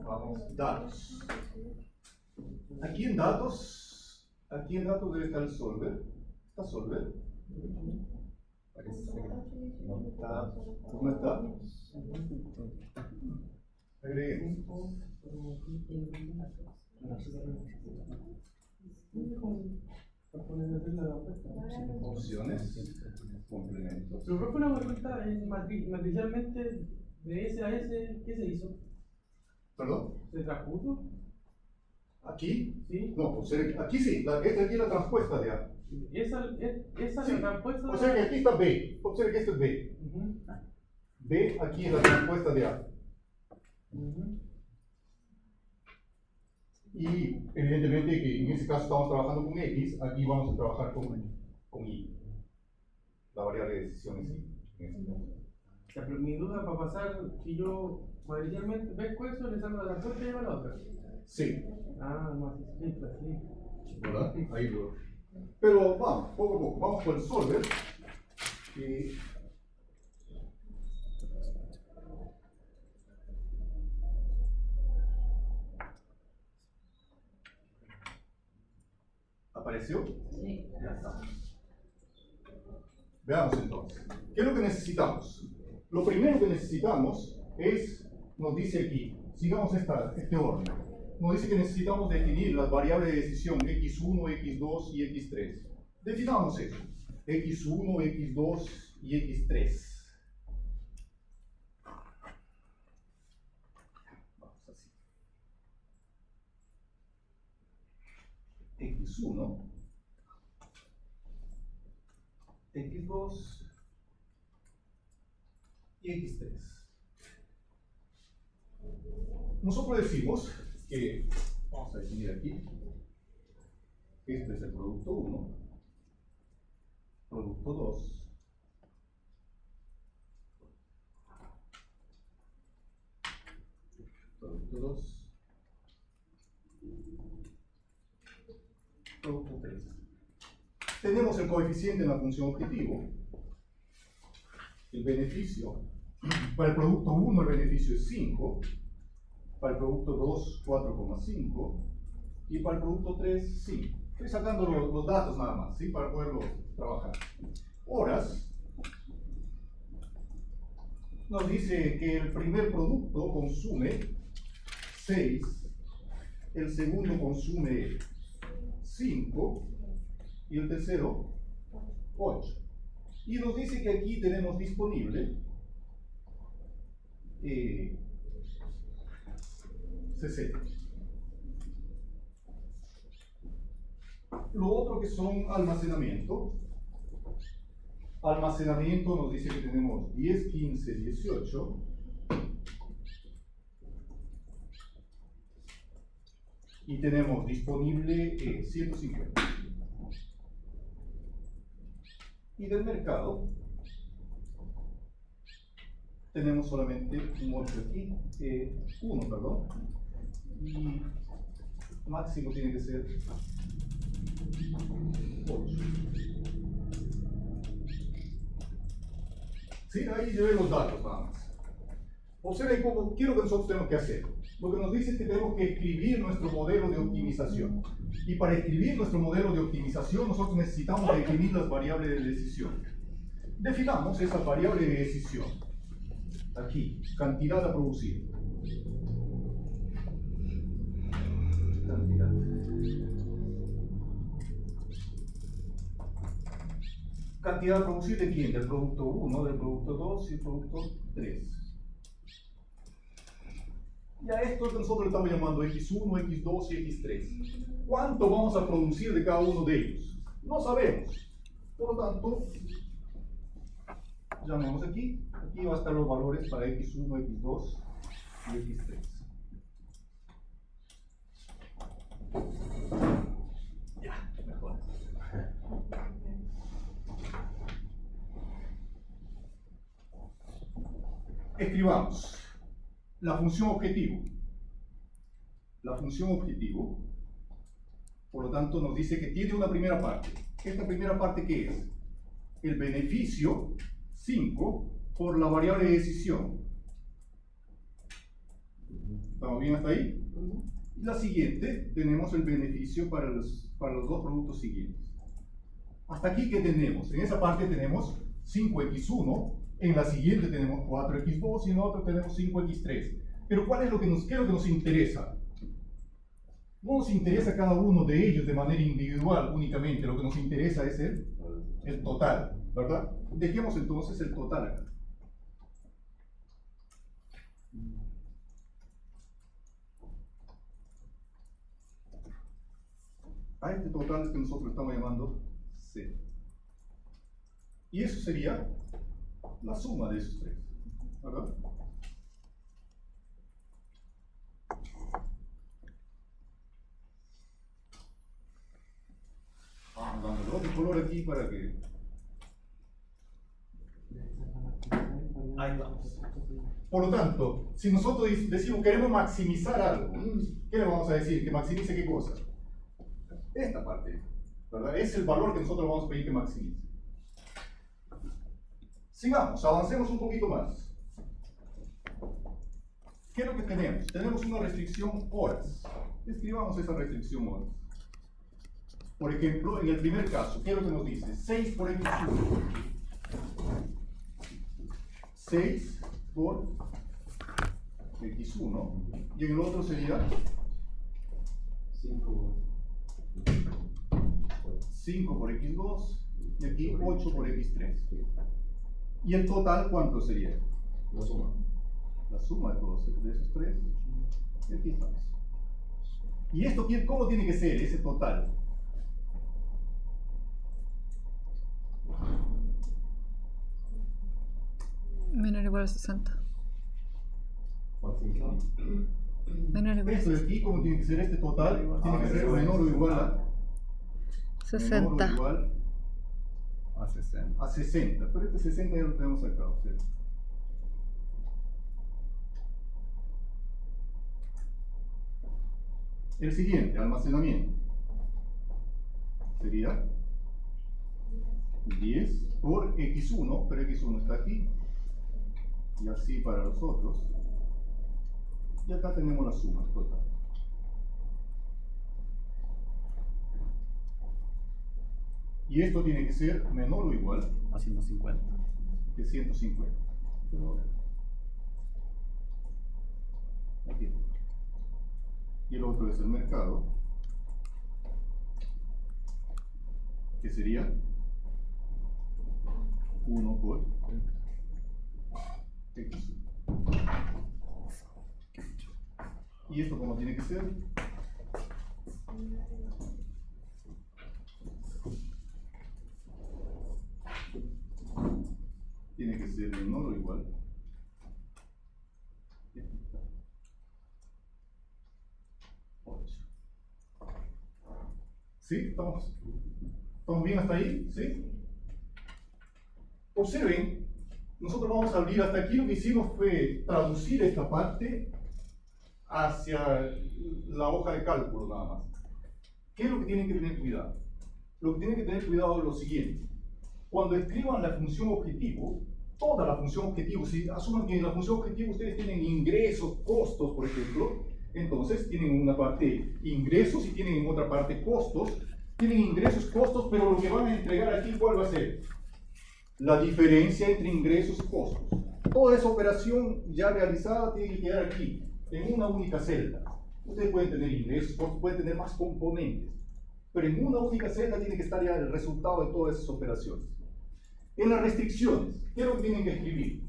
Vamos, datos. Aquí en datos debe estar el Solver. ¿Está Solver? Parece que no está. ¿Cómo está? Agreguemos. Opciones, complementos. Pero fue una pregunta matricialmente de S a S, ¿qué se hizo? ¿Perdón? ¿Se transpuso? ¿Aquí? Sí. No, aquí sí, esta aquí es la transpuesta de A. Esa Sí. es la transpuesta. O sea que aquí está B. Observe que esto es B. B aquí es la transpuesta de A. Y evidentemente que en este caso estamos trabajando con X, aquí vamos a trabajar con Y. La variable de decisiones Y. En este caso. O sea, pero mi duda para pasar, si yo matricialmente pesco eso, le saco la transpuesta y llevo la otra. Sí, Ah, más simple, sí. ¿verdad? Ahí lo. Pero vamos, poco a poco, vamos por el solver. ¿Apareció? Sí. Ya está. Veamos entonces. ¿Qué es lo que necesitamos? Lo primero que necesitamos es, nos dice aquí, sigamos este orden. Nos dice que necesitamos definir las variables de decisión x1, x2 y x3. Definamos eso. x1, x2 y x3. Vamos así. x1, x2 y x3. Nosotros decimos que, vamos a definir aquí, este es el producto 1, producto 2, producto 2, producto 3. Tenemos el coeficiente en la función objetivo, el beneficio. Para el producto 1 el beneficio es 5, para el producto 2 4,5 y para el producto 3 5. Estoy sacando los datos nada más, ¿sí? Para poderlo trabajar. Horas nos dice que el primer producto consume 6, el segundo consume 5 y el tercero 8. Y nos dice que aquí tenemos disponible 60. Lo otro que son almacenamiento. Almacenamiento nos dice que tenemos 10, 15, 18 Y tenemos disponible 150. Y del mercado tenemos solamente un 8 aquí, 1, perdón. Y máximo tiene que ser 8. Sí, ahí llevé los datos nada más. Observen cómo, qué es lo que nosotros tenemos que hacer. Lo que nos dice es que tenemos que escribir nuestro modelo de optimización. Y para escribir nuestro modelo de optimización, nosotros necesitamos definir las variables de decisión. Definamos esas variables de decisión. Aquí, cantidad a producir. Cantidad. Cantidad a producir de quién? Del producto 1, del producto 2 y del producto 3. Y a esto que nosotros le estamos llamando X1, X2 y X3. ¿Cuánto vamos a producir de cada uno de ellos? No sabemos. Por lo tanto, llamemos aquí. Aquí van a estar los valores para X1, X2 y X3. Ya, mejor. Escribamos la función objetivo. La función objetivo, por lo tanto, nos dice que tiene una primera parte. ¿Esta primera parte qué es? El beneficio 5 por la variable de decisión. ¿Estamos bien hasta ahí? La siguiente, tenemos el beneficio para los dos productos siguientes. Hasta aquí, ¿qué tenemos? En esa parte tenemos 5x1, en la siguiente tenemos 4x2 y en la otra tenemos 5x3. Pero ¿qué es lo que nos interesa? No nos interesa cada uno de ellos de manera individual únicamente, lo que nos interesa es el total, ¿verdad? Dejemos entonces el total acá. A este total es que nosotros estamos llamando C. Y eso sería la suma de esos tres, ¿verdad? Dándole otro color aquí para que... Ahí estamos. Por lo tanto, si nosotros decimos queremos maximizar algo, ¿qué le vamos a decir? ¿Que maximice qué cosa? Esta parte, ¿verdad? Es el valor que nosotros vamos a pedir que maximice. Sigamos, avancemos un poquito más. ¿Qué es lo que tenemos? Tenemos una restricción horas. Escribamos esa restricción horas. Por ejemplo, en el primer caso, ¿qué es lo que nos dice? 6 por x1. 6 por x1. Y en el otro sería 5 por x2. Y aquí 8 por x3. ¿Y el total cuánto sería? La suma. La suma de todos de esos tres. Y aquí estamos. ¿Y esto cómo tiene que ser, ese total? Menor o igual a 60. Menor o igual a Esto de aquí, ¿cómo tiene que ser este total? Tiene que ser menor o igual a 60. menor o igual A 60. a 60. Pero este 60 ya lo tenemos acá. O sea. El siguiente, almacenamiento. Sería 10 por x1, pero x1 está aquí. Y así para los otros. Y acá tenemos la suma total. Y esto tiene que ser menor o igual A 150. que 150. Aquí. Y el otro es el mercado, que sería 1 por x. ¿Y esto cómo tiene que ser? Tiene que ser menor o igual. 8. ¿Sí? ¿Estamos bien hasta ahí? ¿Sí? Observen, nosotros vamos a abrir hasta aquí. Lo que hicimos fue traducir esta parte hacia la hoja de cálculo nada más. ¿Qué es lo que tienen que tener cuidado? Lo que tienen que tener cuidado es lo siguiente. Cuando escriban la función objetivo, toda la función objetivo, si asuman que en la función objetivo ustedes tienen ingresos, costos, por ejemplo, entonces tienen en una parte ingresos y tienen en otra parte costos. Tienen ingresos, costos, pero lo que van a entregar aquí, ¿cuál va a ser? La diferencia entre ingresos y costos. Toda esa operación ya realizada tiene que quedar aquí, en una única celda. Ustedes pueden tener ingresos, costos, pueden tener más componentes, pero en una única celda tiene que estar ya el resultado de todas esas operaciones. En las restricciones, ¿qué es lo que tienen que escribir?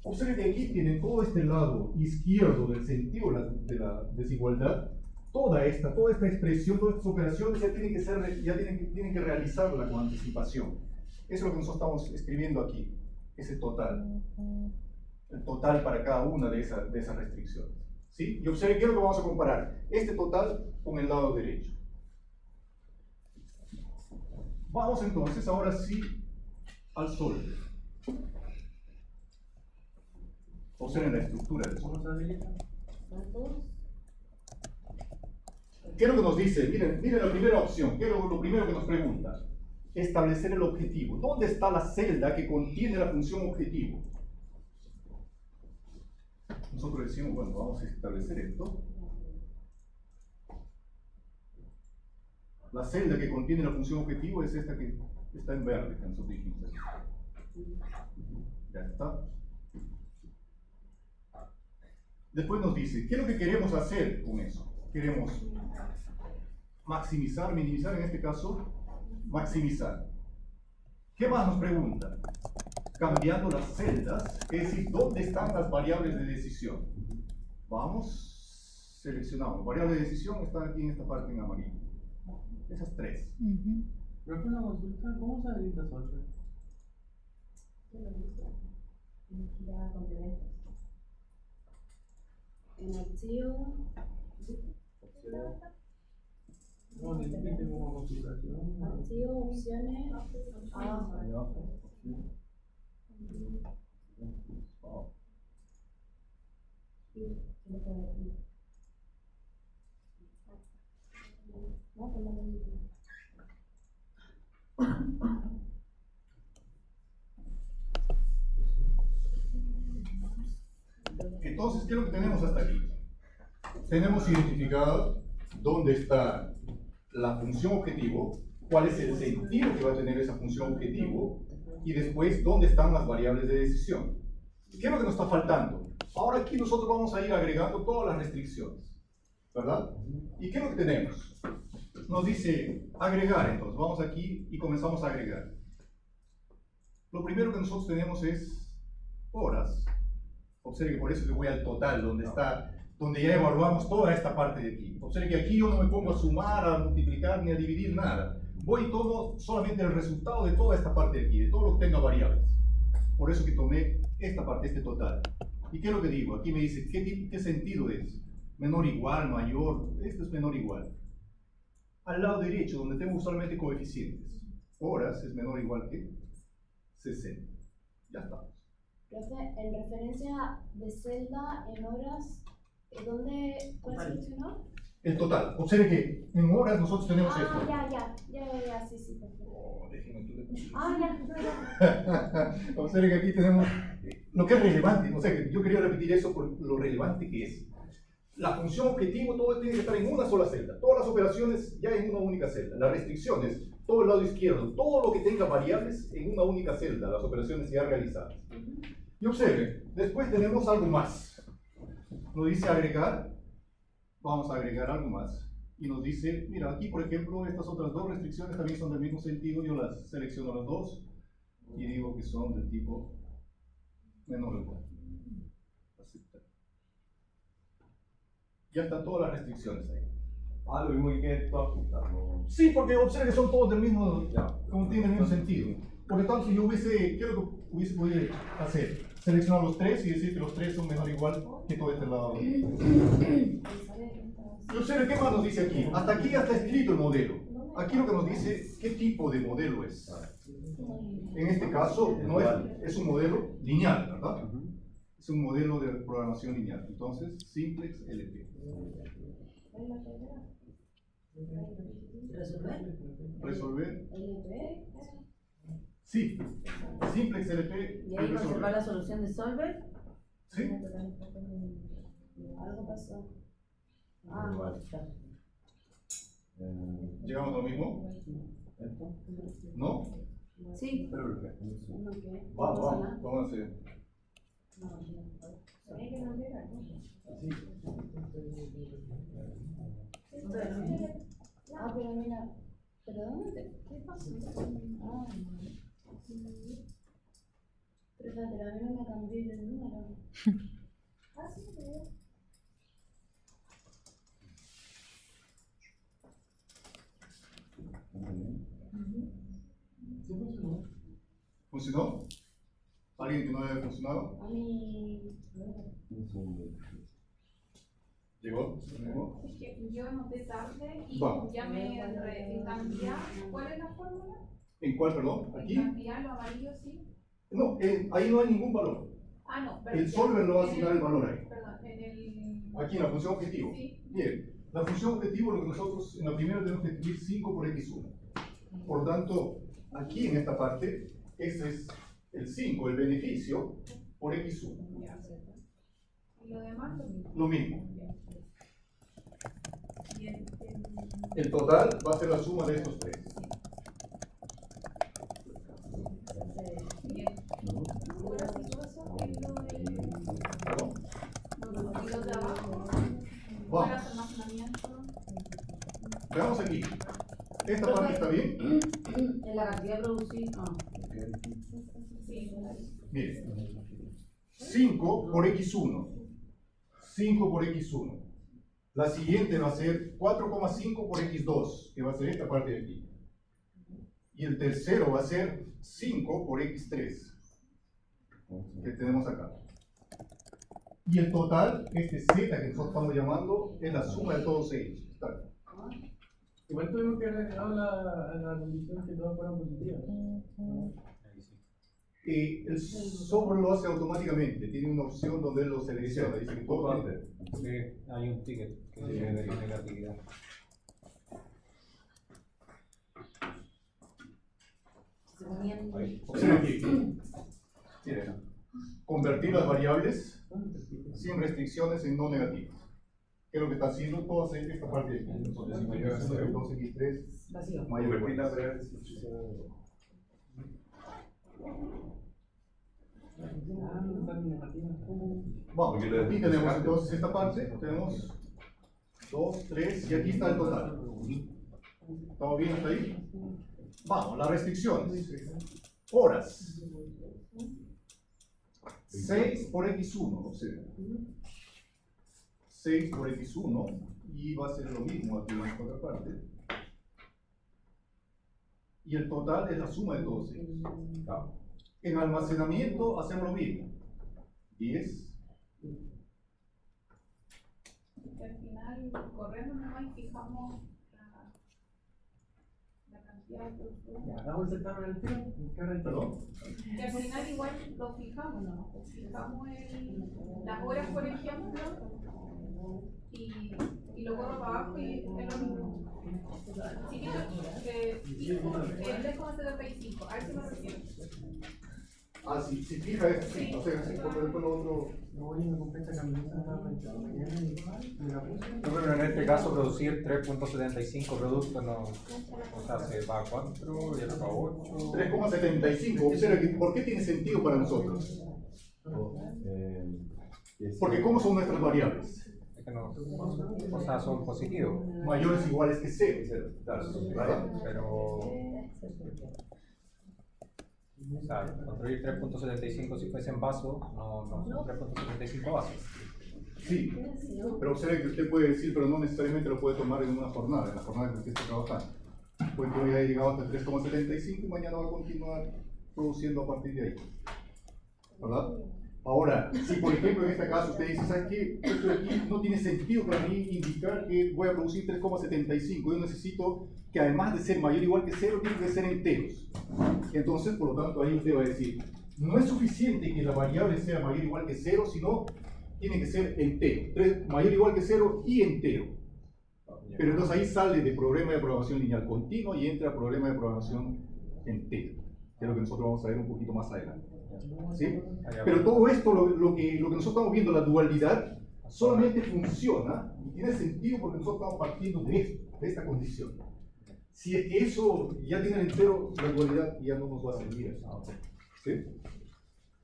Observen que aquí tienen todo este lado izquierdo del sentido de la desigualdad. Toda esta expresión, todas estas operaciones ya tienen que realizarla con anticipación. Eso es lo que nosotros estamos escribiendo aquí, ese total. El total para cada una de esas restricciones. ¿Sí? Y observen qué es lo que vamos a comparar. Este total con el lado derecho. Vamos entonces, ahora sí, al solver. Observen la estructura del solver. ¿Cómo se habilita? ¿Qué es lo que nos dice? Miren la primera opción. ¿Qué es lo primero que nos pregunta? Establecer el objetivo. ¿Dónde está la celda que contiene la función objetivo? Nosotros decimos, bueno, vamos a establecer esto. La celda que contiene la función objetivo es esta que está en verde, que nosotros dijimos. Ya está. Después nos dice, ¿qué es lo que queremos hacer con eso? Queremos maximizar, minimizar, en este caso, maximizar. ¿Qué más nos pregunta? Cambiando las celdas, es decir, ¿dónde están las variables de decisión? Vamos, seleccionamos. Variables de decisión están aquí en esta parte en amarillo. Esas tres. Pero es una consulta, ¿cómo se habilita Solver? En archivo. No, necesito como consultación. Archivo, opciones. Entonces, ¿qué es lo que tenemos hasta aquí? Tenemos identificado dónde está la función objetivo, cuál es el sentido que va a tener esa función objetivo, y después dónde están las variables de decisión. ¿Qué es lo que nos está faltando? Ahora aquí nosotros vamos a ir agregando todas las restricciones, ¿verdad? ¿Y qué es lo que tenemos? Nos dice agregar, entonces vamos aquí y comenzamos a agregar. Lo primero que nosotros tenemos es horas. Observe que por eso que voy al total, donde ya evaluamos toda esta parte de aquí. Observe que aquí yo no me pongo a sumar, a multiplicar ni a dividir nada. Voy y tomo solamente el resultado de toda esta parte de aquí, de todo lo que tenga variables. Por eso que tomé esta parte, este total. ¿Y qué es lo que digo? Aquí me dice, ¿qué sentido es? Menor, igual, mayor. Esto es menor, igual. Al lado derecho, donde tengo usualmente coeficientes. Horas es menor, igual que 60. Ya estamos. Profe, en referencia de celda en horas, ¿cuál seleccionó? El total. Observe que en horas nosotros tenemos esto. Ya, sí, perfecto. Oh, déjeme tú de... Ya. Observe que aquí tenemos lo que es relevante. O sea, que yo quería repetir eso por lo relevante que es. La función objetivo, todo tiene que estar en una sola celda. Todas las operaciones ya en una única celda. Las restricciones, todo el lado izquierdo, todo lo que tenga variables en una única celda. Las operaciones ya realizadas. Y observen, después tenemos algo más. Nos dice agregar. Vamos a agregar algo más. Y nos dice, mira, aquí por ejemplo, estas otras dos restricciones también son del mismo sentido. Yo las selecciono las dos y digo que son del tipo menor o igual. Aceptar. Ya están todas las restricciones ahí. Lo mismo que esto ajustando. Sí, porque observe que son todos del mismo, como tienen el mismo sentido. Por lo tanto, yo ¿qué es lo que hubiese podido hacer? Seleccionar los tres y decir que los tres son menor o igual que todo este lado. Y observe qué más nos dice aquí. Hasta aquí ya está escrito el modelo. aquí lo que nos dice qué tipo de modelo es. En este caso, no es un modelo lineal, ¿verdad? Es un modelo de programación lineal. Entonces, Simplex LP. Resolver. Sí, Simplex LP. Y ahí conservar la solución de Solver. Sí. Algo pasó. ¿Llegamos a lo mismo? ¿No? Sí. ¿Uno qué? Vamos a hacer. Ah, pero mira, ¿pero dónde? ¿Qué pasó? Ah, pero a mí no me cambió el número. Ah, sí, pero... ¿Funcionó? ¿Alguien que no haya funcionado? A mí... ¿Llegó? Es que yo noté tarde y Vamos. ya me cambié. ¿Cuál es la fórmula? ¿En cuál, perdón? ¿Aquí? Cambiar lo amarillo, sí. No, ahí no hay ningún valor. Ah, no, El solver no va a asignar el valor ahí. Perdón, en el... Aquí en la función objetivo. Sí. Bien, la función objetivo, lo que nosotros en la primera tenemos que escribir 5 por x1. Por tanto, aquí en esta parte, ese es el 5, el beneficio, por x1. Y lo demás lo mismo. Lo mismo. Y El total va a ser la suma de estos tres. ahora sí pasó en lo del... ¿Perdón? Y lo de abajo, Vamos, para almacenamiento. veamos aquí. ¿Esta parte está bien? En la cantidad producida. Sí, Bien. 5 por x1. 5 por x1. La siguiente va a ser 4,5 por x2, que va a ser esta parte de aquí. Y el tercero va a ser 5 por x3, que tenemos acá. Y el total, este z que nosotros estamos llamando, es la suma de todos ellos. Está bien. Igual tuvimos que agregar la condición que todas fueran positivas. El software lo hace automáticamente, tiene una opción donde él lo selecciona, dice que todo Sí, hay un ticket que dice de negatividad. Se ponían. Observen aquí. Miren, convertir las variables sin restricciones en no negativas. ¿Qué es lo que está haciendo? Todo hace esta parte de aquí. Entonces, si mayor a 0, 2x3 Vacío. mayor Convertir a las 4. variables sin restricciones. Vamos, aquí tenemos entonces esta parte, tenemos 2, 3 y aquí está el total. ¿Estamos bien hasta ahí? Vamos, las restricciones. Horas. 6 por x1, observen. 6 por x1 y va a ser lo mismo aquí en esta otra parte. Y el total es la suma de todos ellos. En almacenamiento hacemos lo mismo. 10. Que al final corremos nomás y fijamos la cantidad de productos. Ya, vamos a sentarnos en el tiro. ¿Perdón? Que al final igual lo fijamos, ¿no? Fijamos las horas, por ejemplo, y lo corro para abajo y es lo mismo. Si fijo, el 3,75, a ver si me refiero. Ah, si fija esto, sí, o sea, si por después lo otro. No voy a me compré esta camiseta mañana y me la puse. Bueno, en este caso producir 3.75 productos, no, o sea, se va a 4 y el otro a 8. 3,75. Observa que, ¿por qué tiene sentido para nosotros? Porque ¿cómo son nuestras variables? Es que no, o sea, son positivos. Mayores o iguales que 0. ¿Verdad? Pero, o sea, construir 3.75 si fuesen vasos, no son 3.75 vasos. Sí, pero observe que usted puede decir, pero no necesariamente lo puede tomar en una jornada, en la jornada en la que usted está trabajando. Pues que hoy ha llegado hasta 3,75 y mañana va a continuar produciendo a partir de ahí. ¿Verdad? Ahora, si por ejemplo en este caso usted dice, ¿sabes qué? Esto de aquí no tiene sentido para mí indicar que voy a producir 3,75. Yo necesito que además de ser mayor o igual que 0, tiene que ser enteros. Entonces, por lo tanto, ahí usted va a decir, no es suficiente que la variable sea mayor o igual que 0, sino tiene que ser entero. Mayor o igual que 0 y entero. Pero entonces ahí sale de problema de programación lineal continuo y entra a problema de programación entero, que es lo que nosotros vamos a ver un poquito más adelante. ¿Sí? Pero todo esto, lo que nosotros estamos viendo, la dualidad, solamente funciona y tiene sentido porque nosotros estamos partiendo de esto, de esta condición. Si es que eso ya tiene el entero, la dualidad ya no nos va a servir. ¿Sí?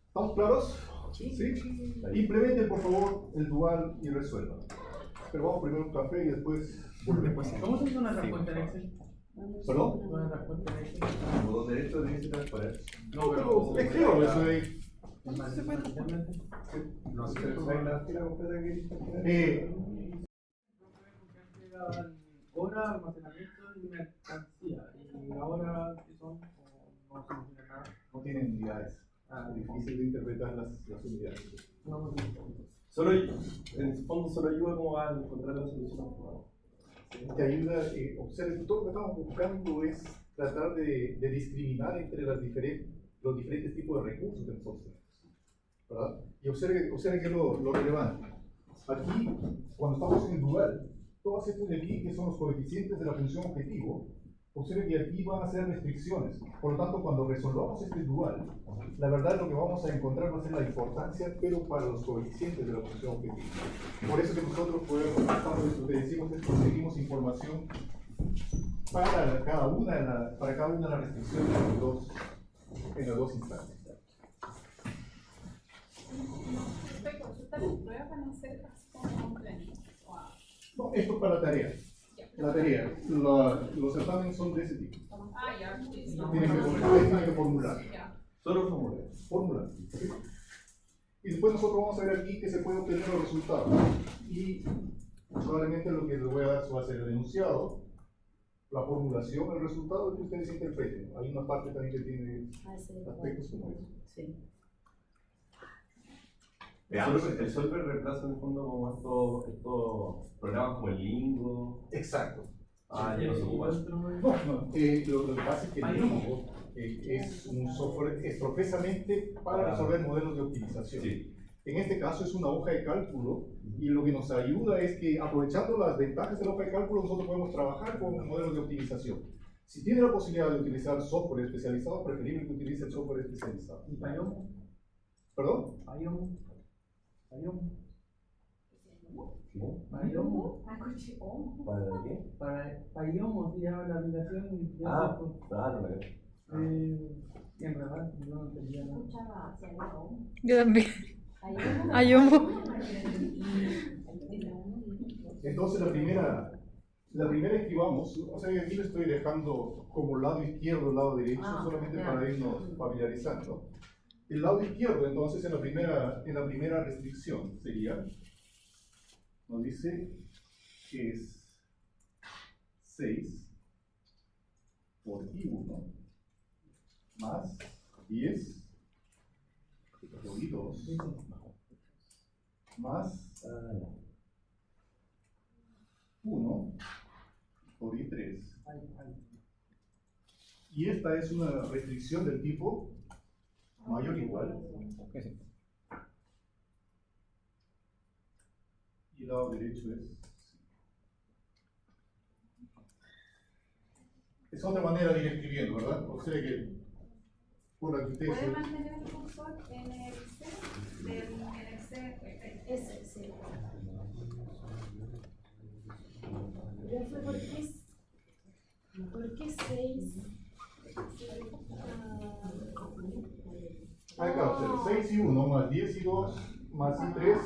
¿Estamos claros? ¿Sí? Implementen por favor el dual y resuelvan. Pero vamos primero un café y después volvemos. ¿Cómo se hizo una respuesta en Excel? ¿Perdón? Una respuesta en Excel. Como dos derechos de ese transparencia. No, Pero escribo eso de ahí. No sé, pero hay la fila completa que Hora, almacenamiento y mercancía. Y ahora, ¿qué son? No se menciona nada. No tienen unidades. Es difícil de interpretar las unidades. No, solo, en el fondo, solo ayuda como a encontrar la solución. Te ayuda, observe, todo lo que estamos buscando es tratar de discriminar entre los diferentes tipos de recursos que nosotros tenemos, ¿verdad? Y observe que es lo relevante. Aquí, cuando estamos en dual, todas estas de aquí, que son los coeficientes de la función objetivo, observe que aquí van a ser restricciones. Por lo tanto, cuando resolvamos este dual, la verdad lo que vamos a encontrar va a ser la importancia, pero para los coeficientes de la función objetivo. Por eso que nosotros podemos, decimos es conseguimos información para cada una de las restricciones en los dos instantes. Estoy consultando las pruebas van a ser como planitos. No, esto es para la tarea. La tarea, los certámenes son de ese tipo. Ah, ya. Tienen que formular. Solo Formular. ¿Sí? Y después nosotros vamos a ver aquí que se puede obtener los resultados. Y probablemente lo que les voy a dar va a ser el enunciado, la formulación, el resultado que ustedes interpreten. Hay una parte también que tiene aspectos como eso. Sí. El solver reemplaza en el fondo como estos programas como el Lingo. Exacto. Ah, ya no se ocupan. Lo que pasa es que el Lingo es un software profesamente para resolver modelos de optimización. Sí. En este caso es una hoja de cálculo y lo que nos ayuda es que aprovechando las ventajas de la hoja de cálculo nosotros podemos trabajar con modelos de optimización. Si tiene la posibilidad de utilizar software especializado, preferible que utilice el software especializado. ¿Y Payomo? ¿Perdón? Payomo. Payomo. ¿Qué? Payomo. ¿Para qué? Para Payomo se llama la aplicación. No la veo. Y en verdad no entendía nada. Yo también. Ayumo. Entonces la primera escribamos, o sea que aquí le estoy dejando como lado izquierdo, lado derecho, solamente para irnos familiarizando. El lado izquierdo, entonces, en la primera restricción sería, nos dice que es 6 por I1 más 10 por I2 más 1 por I3. Y esta es una restricción del tipo mayor o igual. Y el lado derecho es otra manera de ir escribiendo, ¿verdad? O sea que por la que ustedes... ¿Puede mantener el cursor en el C? En el C. Ese, sí. Ya fue ¿por qué 6? Acá, o sea, 6 y 1 más 10 y 2 más y 3,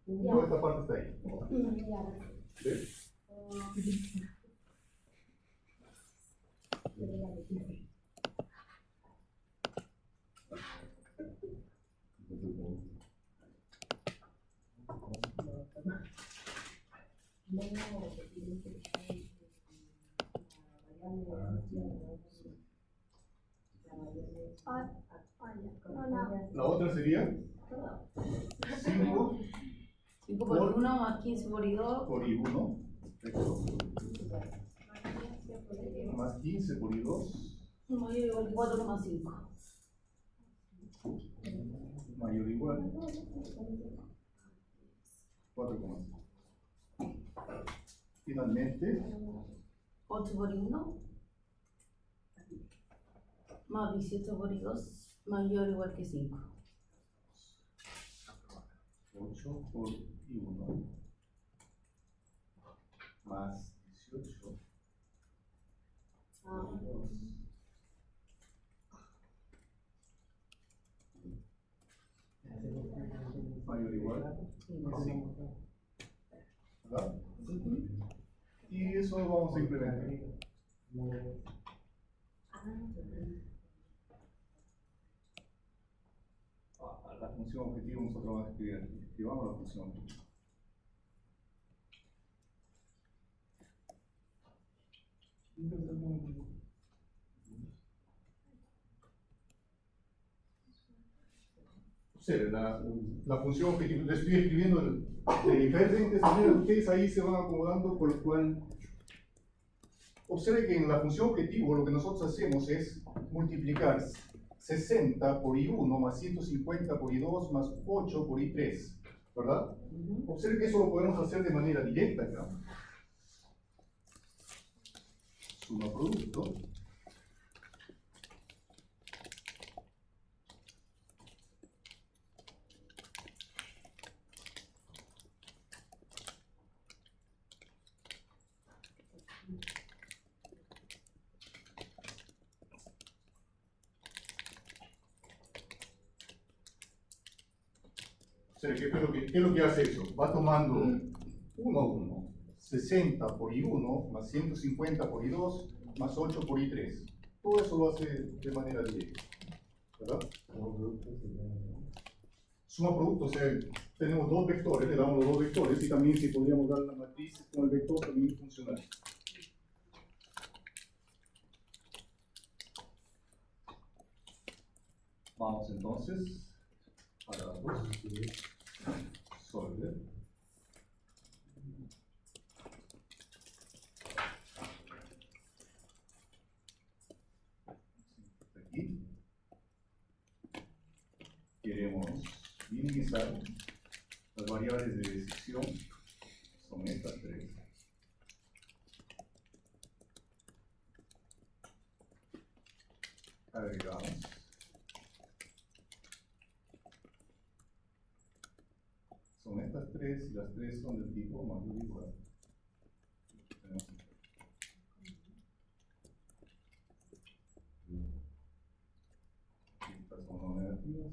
toda esta parte está ahí. ¿Sí? La otra sería 5 5 por 1 más 15 por I2. por I1, perfecto. Más 15 por I2, Mayor o igual que 4,5. mayor o igual 4,5. Finalmente, 8 por I1 más 18 por I2 mayor o igual que 5. 8 por I1 más 18 por I2 mayor o igual a 5. ¿Verdad? Y eso vamos a implementar. La función objetivo nosotros vamos a escribir aquí. Escribamos la función objetivo. Observen, la función objetivo, le estoy escribiendo de diferentes maneras, ustedes ahí se van acomodando, por lo cual observe que en la función objetivo lo que nosotros hacemos es multiplicar 60 por I1 más 150 por I2 más 8 por I3, ¿verdad? Observe que eso lo podemos hacer de manera directa acá. Suma producto. O sea, ¿qué es lo que hace eso? Va tomando 1 a 1, 60 por I1 más 150 por I2 más 8 por I3. Todo eso lo hace de manera directa, ¿verdad? Suma producto, o sea, tenemos dos vectores, le damos los dos vectores y también si podríamos dar la matriz con el vector también funcionaría. Vamos entonces a datos, solver. Aquí queremos minimizar las variables de decisión, son estas tres. Agregamos. Son estas tres y las tres son del tipo mayor o igual. Estas son no negativas.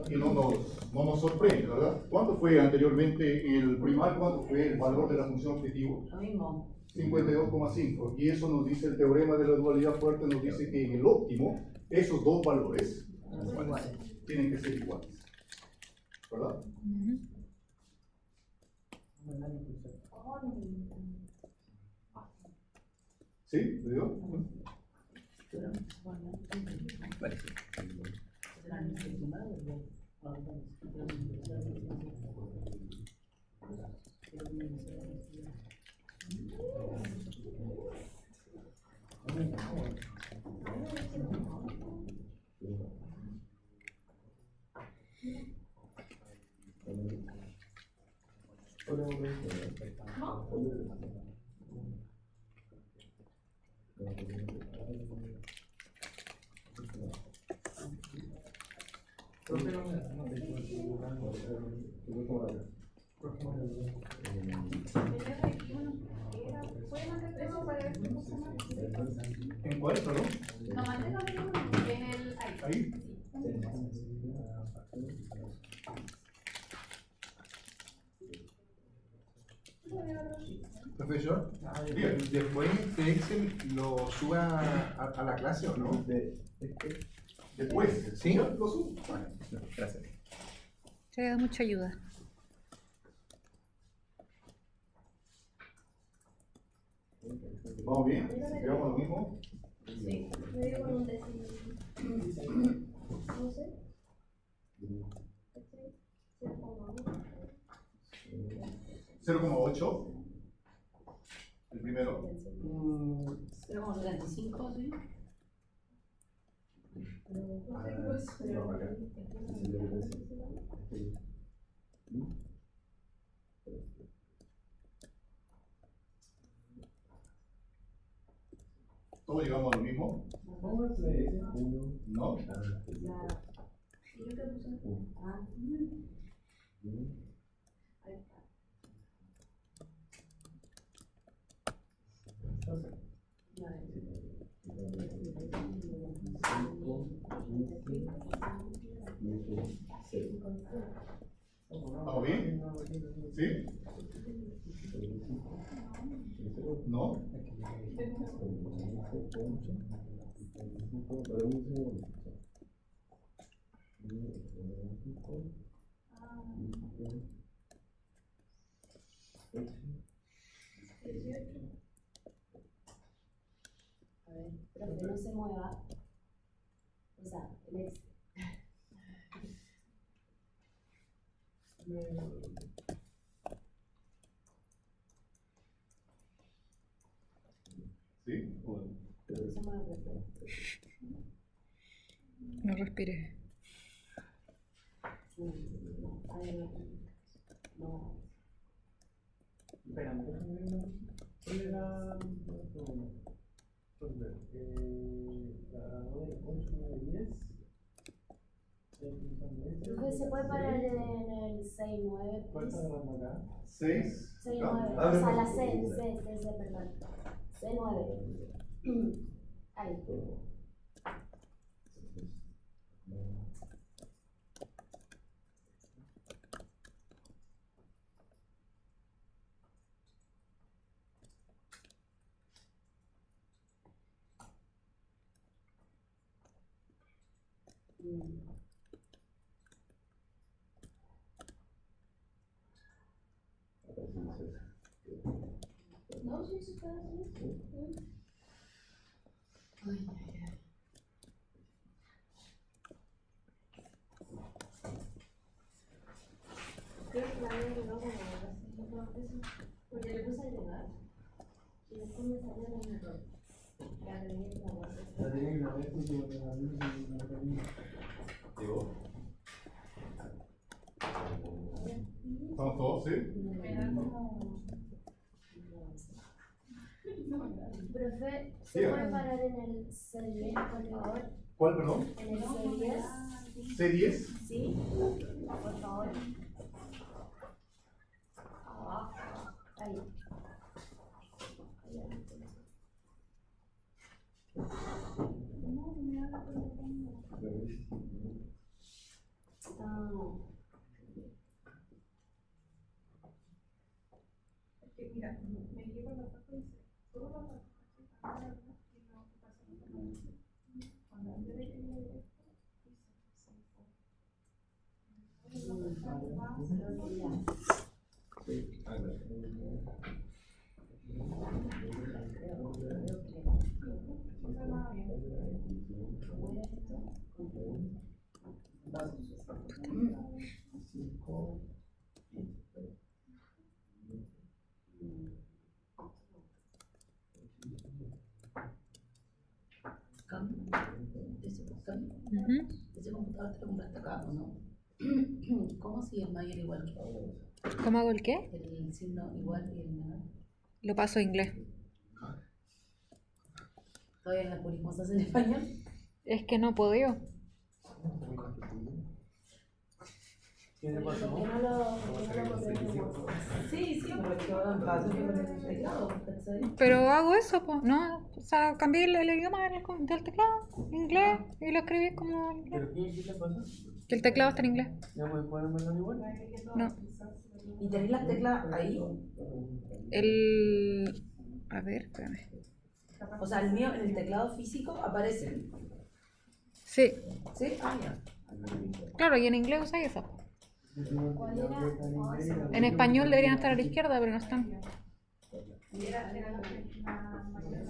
Y no nos sorprende, ¿verdad? ¿Cuánto fue anteriormente el primal? ¿Cuánto fue el valor de la función objetivo? Lo mismo. 52,5. Y eso nos dice el teorema de la dualidad fuerte, nos dice que en el óptimo esos dos valores tienen que ser iguales. ¿Verdad? ¿Sí? ¿Le digo? ¿En cuál, perdón? No, manténgalo en el Ahí. Profesor, Bien. después de Excel lo suba a la clase o no? Después, ¿Sí? ¿ya? Lo subo. Bueno, gracias. Se da mucha ayuda. ¿Vamos bien? ¿Llegamos lo mismo? Sí. Me dio con un décimo. No sé. 0,8. El primero. 0,75, sí. ¿Todos llegamos a lo mismo? ¿No? ¿Vamos bien? ¿Sí? ¿No? A ver, pero que no se mueva. O sea, el ex. ¿Sí? No se mueve. No respires. No, a ver, no. Espérame, déjame ver una cosa. ¿Cuál era la 8, 9, 10? Profe, ¿se puede parar en el 6-9? ¿Cuál está agarrando acá? 6. 6-9. O sea, la C, perdón. C9. Ahí. No, sí, se puede hacer. Creo que la había llegado como porque le puse a llegar y después me salió el error. La agregué la voz. La tenía que grabar esto sobre la luz y la tenía. ¿Llegó? ¿Estamos todos? ¿Sí? Profe, ¿se puede parar en el C10, por favor? ¿Cuál, perdón? En el C10. ¿C10? Sí, por favor. Ahí. Es que mira, me llevo la foto y dice, todas las cosas que están y no pasa nada. Cuando antes de que llegue esto, Ese computador te lo compraste acá, ¿o no? ¿Cómo si el mayor igual que ¿Cómo hago el qué? el signo igual que el menor? Lo paso a inglés. ¿Todavía las purimosas en español? Es que no puedo yo. ¿Qué te pasó? ¿Por qué no lo corregimos? Sí, sí, pero es que ahora pasa que con el teclado, ¿cachai? Pero hago eso, pues, ¿no? O sea, cambié el idioma del teclado, inglés, y lo escribí como inglés. ¿Pero qué te pasa? Que el teclado está en inglés. ¿Ya puedes ponerme igual? No. ¿Y tenéis las teclas ahí? A ver, espérame. O sea, el mío en el teclado físico aparece. Sí, ¿Sí? Ah, ya. claro, y en inglés usáis eso. ¿Cuál era? En español deberían estar a la izquierda, pero no están. era la mayor.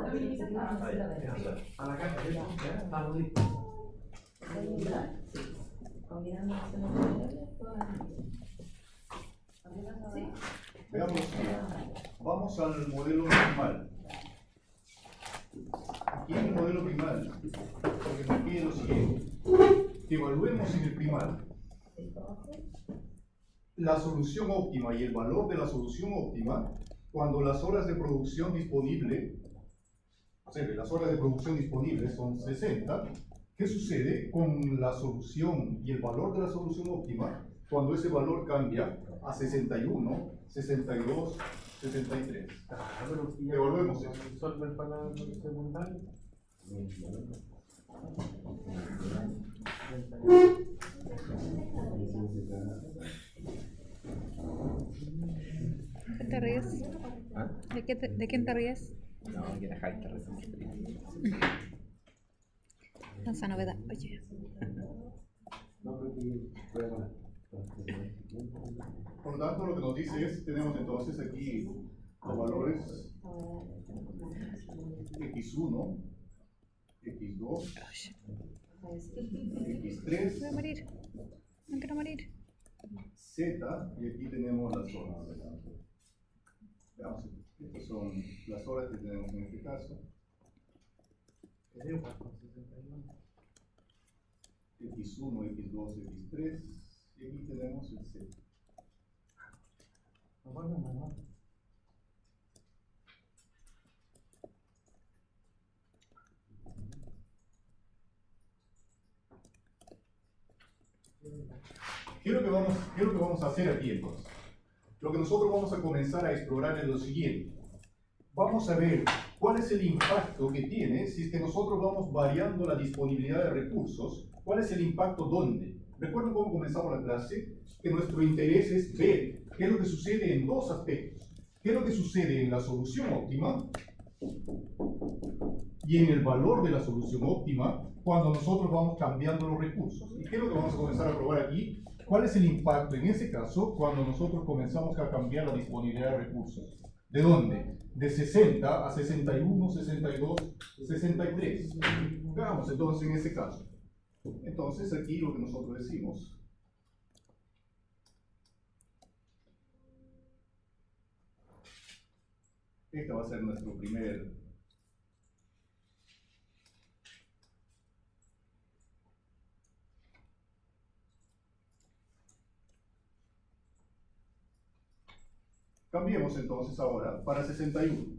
A la caja, ¿cierto? Ya, estamos listos. Combinando acciones variables, ¿sí? Veamos, vamos al modelo primal. Aquí en el modelo primal, porque nos pide lo siguiente, que evaluemos en el primal la solución óptima y el valor de la solución óptima cuando las horas de producción disponible, o sea, las horas de producción disponibles son 60. ¿Qué sucede con la solución y el valor de la solución óptima cuando ese valor cambia a 61, 62, 63? Evaluemos eso. ¿El solver para el secundario? ¿Qué te ríes? ¿De quién te ríes? No, que dejáis esta resolución. Esa novedad, oye. Por lo tanto, lo que nos dice es, tenemos entonces aquí los valores x1, x2, x3, Voy a morir. No quiero morir. z, y aquí tenemos las horas. Veamos, estas son las horas que tenemos en este caso. X1, X2, X3, y aquí tenemos el Z. ¿Qué es lo que vamos a hacer aquí entonces? Lo que nosotros vamos a comenzar a explorar es lo siguiente. Vamos a ver cuál es el impacto que tiene si es que nosotros vamos variando la disponibilidad de recursos. ¿Cuál es el impacto dónde? Recuerden cómo comenzamos la clase, que nuestro interés es ver qué es lo que sucede en dos aspectos. ¿Qué es lo que sucede en la solución óptima y en el valor de la solución óptima cuando nosotros vamos cambiando los recursos? ¿Y qué es lo que vamos a comenzar a probar aquí? ¿Cuál es el impacto en ese caso cuando nosotros comenzamos a cambiar la disponibilidad de recursos? ¿De dónde? De 60 a 61, 62, 63. Veamos entonces en ese caso. Entonces aquí lo que nosotros decimos. Este va a ser nuestro primer cambiemos entonces ahora para 61.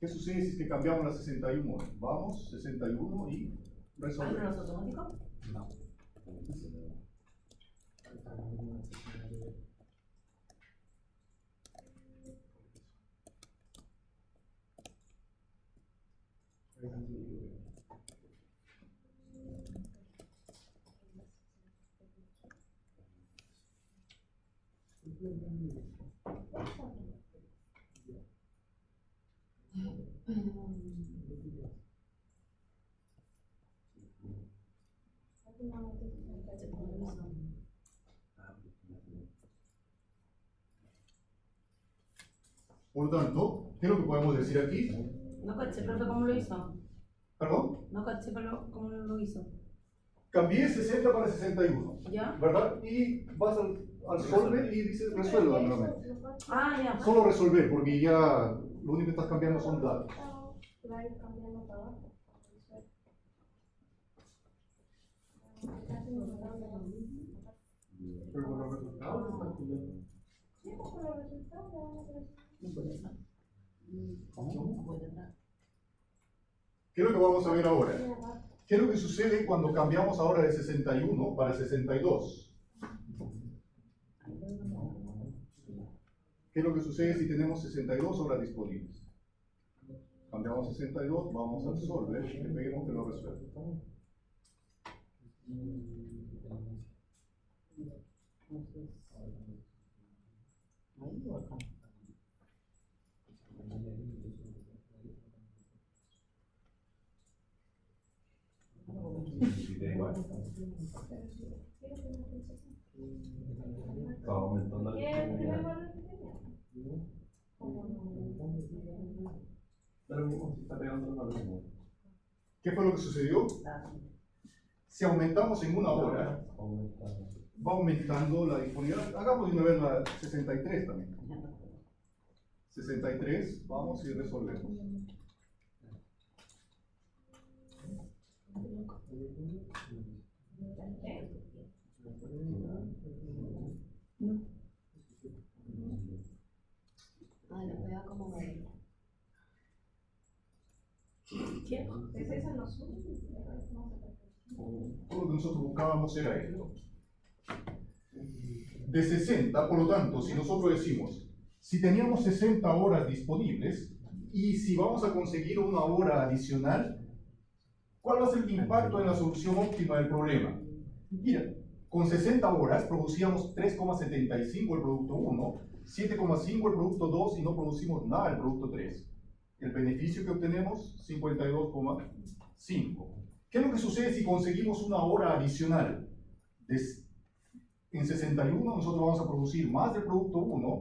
¿Qué sucede si es que cambiamos la 61? Vamos, 61 y resolvemos. ¿Algo automático? No. Por lo tanto, ¿qué es lo que podemos decir aquí? No caché, profe, ¿cómo lo hizo? ¿Perdón? No caché, pero ¿cómo lo hizo? Cambié 60 para 61, ¿Ya? ¿verdad? Y vas al solver y dices resuelva nuevamente. Ah, ya. Solo resolver, porque ya lo único que estás cambiando son datos. Pero con los resultados, ¿Qué es lo que vamos a ver ahora? ¿Qué es lo que sucede cuando cambiamos ahora de 61 para 62? ¿Qué es lo que sucede si tenemos 62 horas disponibles? Cambiamos 62, vamos al solver, y peguemos que lo resuelve. Va aumentando la disponibilidad. Pero mismo se está pegando los valores. ¿Qué fue lo que sucedió? Si aumentamos en una hora, va aumentando la disponibilidad. Hagamos de una vez la 63 también. 63, vamos y resolvemos. Lo pega como modelo. ¿Es esa no sube? Todo lo que nosotros buscábamos era esto. De 60, por lo tanto, si nosotros decimos, si teníamos 60 horas disponibles y si vamos a conseguir una hora adicional, ¿cuál va a ser el impacto en la solución óptima del problema? Mira, con 60 horas producíamos 3,75 el producto 1, 7,5 el producto 2 y no producimos nada el producto 3. El beneficio que obtenemos, 52,5. ¿Qué es lo que sucede si conseguimos una hora adicional? En 61 nosotros vamos a producir más del producto 1,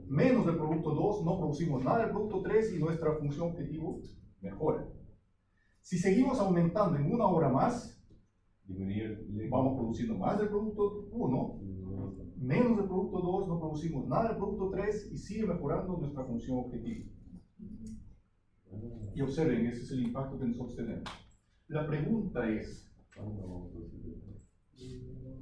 menos del producto 2, no producimos nada del producto 3 y nuestra función objetivo mejora. Si seguimos aumentando en una hora más, vamos produciendo más del producto 1, menos del producto 2, no producimos nada del producto 3 y sigue mejorando nuestra función objetivo. Y observen, ese es el impacto que nosotros tenemos. La pregunta es,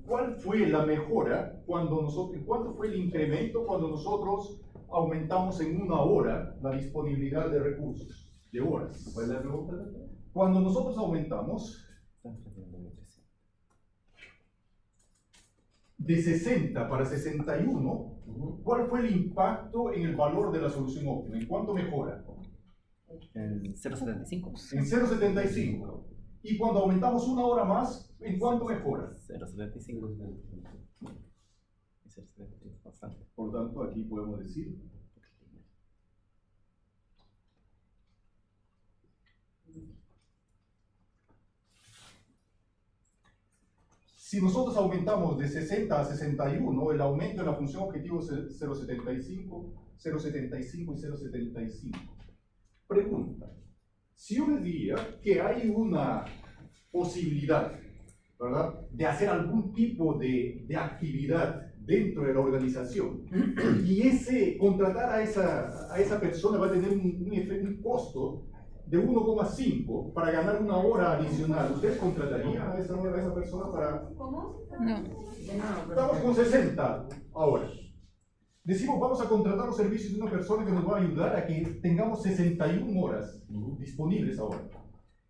¿cuál fue la mejora cuando nosotros, cuánto fue el incremento cuando nosotros aumentamos en una hora la disponibilidad de recursos, de horas? ¿Cuál es la pregunta? Cuando nosotros aumentamos de 60 para 61, ¿cuál fue el impacto en el valor de la solución óptima? ¿En cuánto mejora? En 0.75. En 0,75. Y cuando aumentamos una hora más, ¿en cuánto mejora? 0.75. 0.75, bastante. Por lo tanto, aquí podemos decir si nosotros aumentamos de 60 a 61, el aumento en la función objetivo es 0,75, 0,75 y 0,75. Pregunta, si yo les diría que hay una posibilidad, ¿verdad?, de hacer algún tipo de actividad dentro de la organización y contratar a esa persona va a tener un costo de 1,5 para ganar una hora adicional, ¿ustedes contratarían a esa persona para...? ¿Cómo? No. Estamos con 60 ahora. Decimos, vamos a contratar los servicios de una persona que nos va a ayudar a que tengamos 61 horas disponibles ahora.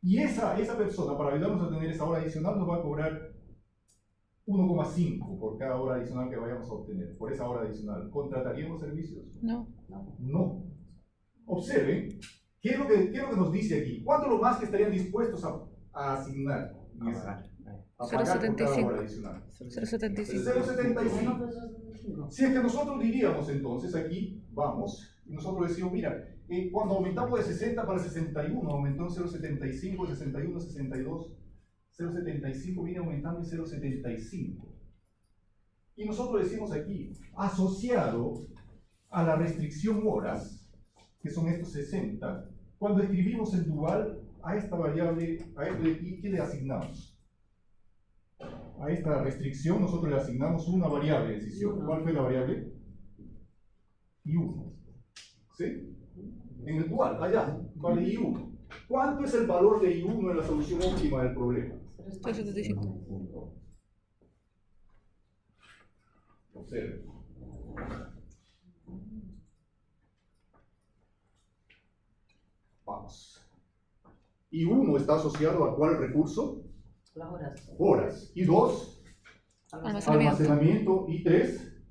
Y esa persona, para ayudarnos a tener esa hora adicional, nos va a cobrar 1,5 por cada hora adicional que vayamos a obtener. Por esa hora adicional, ¿contrataríamos servicios? No. No. Observen, ¿qué es lo que nos dice aquí? ¿Cuánto lo más que estarían dispuestos a asignar? A pagar por cada hora adicional. 0.75. 0,75. Si es que nosotros diríamos entonces aquí, vamos, y nosotros decimos, mira, cuando aumentamos de 60 para 61, aumentó en 0,75, 61, 62, 0,75 viene aumentando en 0,75. Y nosotros decimos aquí, asociado a la restricción horas, que son estos 60, cuando escribimos el dual a esta variable, a esto de aquí, ¿qué le asignamos? A esta restricción nosotros le asignamos una variable de decisión. ¿Cuál fue la variable? I1. ¿Sí? En el dual, allá, vale I1. ¿Cuánto es el valor de I1 en la solución óptima del problema? 0.75. Observen. Vamos. I1 está asociado a ¿cuál recurso? Las horas. Horas. Y 2, almacenamiento. Y 3,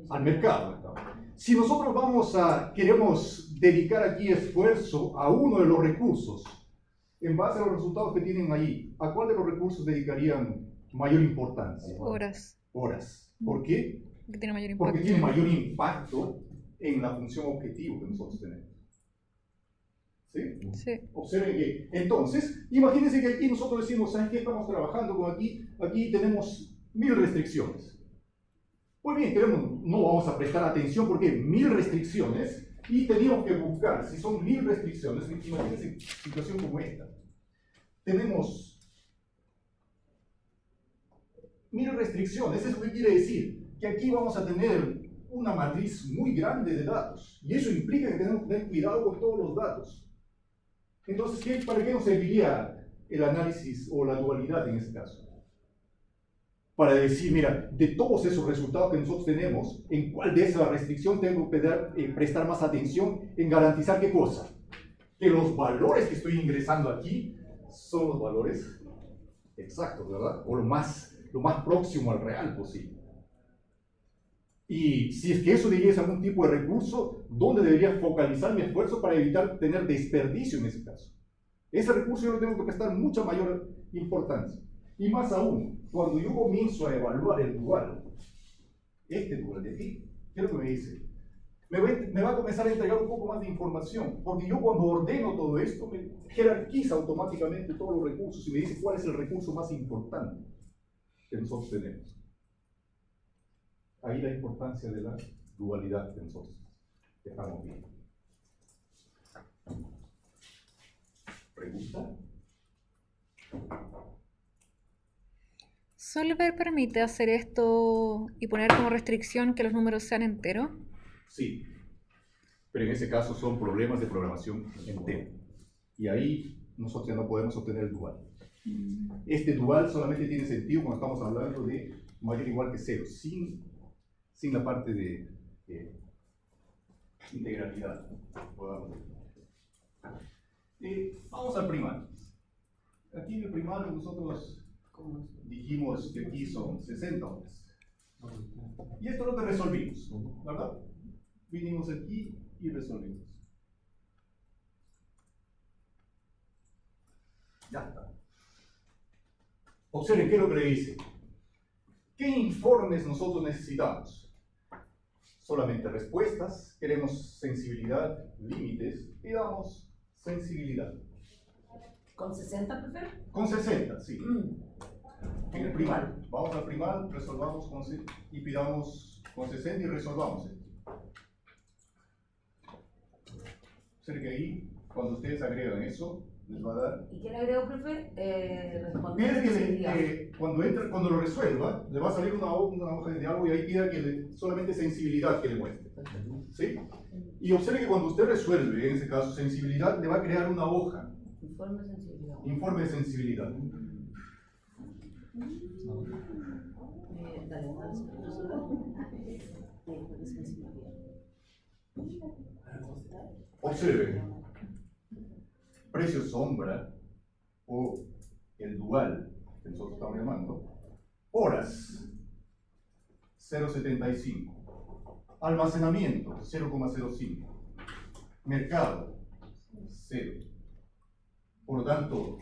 al mercado. Si nosotros queremos dedicar aquí esfuerzo a uno de los recursos, en base a los resultados que tienen ahí, ¿a cuál de los recursos dedicarían mayor importancia? Horas. Horas. ¿Por qué? Que tiene mayor impacto. Porque tiene mayor impacto en la función objetivo que nosotros tenemos. ¿Sí? Sí. Observen que, entonces, imagínense que aquí nosotros decimos, ¿saben qué? Estamos trabajando con aquí tenemos 1000 restricciones. Pues bien, no vamos a prestar atención porque 1000 restricciones Y teníamos que buscar, si son 1000 restricciones, imagínense situación como esta. Tenemos 1000 restricciones, ¿eso qué quiere decir? Que aquí vamos a tener una matriz muy grande de datos. Y eso implica que tenemos que tener cuidado con todos los datos. Entonces, ¿para qué nos serviría el análisis o la dualidad en este caso? Para decir, mira, de todos esos resultados que nosotros tenemos, ¿en cuál de esas restricciones tengo que prestar más atención en garantizar qué cosa? Que los valores que estoy ingresando aquí son los valores exactos, ¿verdad? O lo más próximo al real posible. Y si es que eso le llegue a algún tipo de recurso, ¿dónde debería focalizar mi esfuerzo para evitar tener desperdicio en ese caso? Ese recurso yo le tengo que prestar mucha mayor importancia. Y más aún, cuando yo comienzo a evaluar el dual, este dual de aquí, ¿qué es lo que me dice? Me va a comenzar a entregar un poco más de información, porque yo cuando ordeno todo esto, me jerarquiza automáticamente todos los recursos y me dice cuál es el recurso más importante que nosotros tenemos. Ahí la importancia de la dualidad que nosotros estamos viendo. ¿Pregunta? ¿Solver permite hacer esto y poner como restricción que los números sean enteros? Sí, pero en ese caso son problemas de programación entera. Y ahí nosotros ya no podemos obtener el dual. Este dual solamente tiene sentido cuando estamos hablando de mayor o igual que 0, sin la parte de integralidad. Vamos al primario. Aquí en el primario nosotros dijimos que aquí son 60 horas. Y esto es lo que resolvimos, ¿verdad? Vinimos aquí y resolvimos. Ya está. Observen qué es lo que le dice. ¿Qué informes nosotros necesitamos? Solamente respuestas, queremos sensibilidad, límites, y damos sensibilidad. ¿Con 60 prefiero? Con 60, sí. En el primal. Vamos al primal, resolvamos y pidamos con 60 y resolvamos esto. Observen que ahí, cuando ustedes agregan eso, les va a dar. ¿Y qué le agrego, profe? Pide Responder que sensibilidad. cuando lo resuelva, le va a salir una hoja de diálogo y ahí pida que solamente sensibilidad que le muestre. ¿Sí? Y observe que cuando usted resuelve, en ese caso sensibilidad, le va a crear una hoja. Informe de sensibilidad. Informe de sensibilidad. Dale, una vez resolver. Informe de sensibilidad. Observe. Precio sombra o el dual que nosotros estamos llamando. Horas 0,75. Almacenamiento 0,05. Mercado 0. Por lo tanto,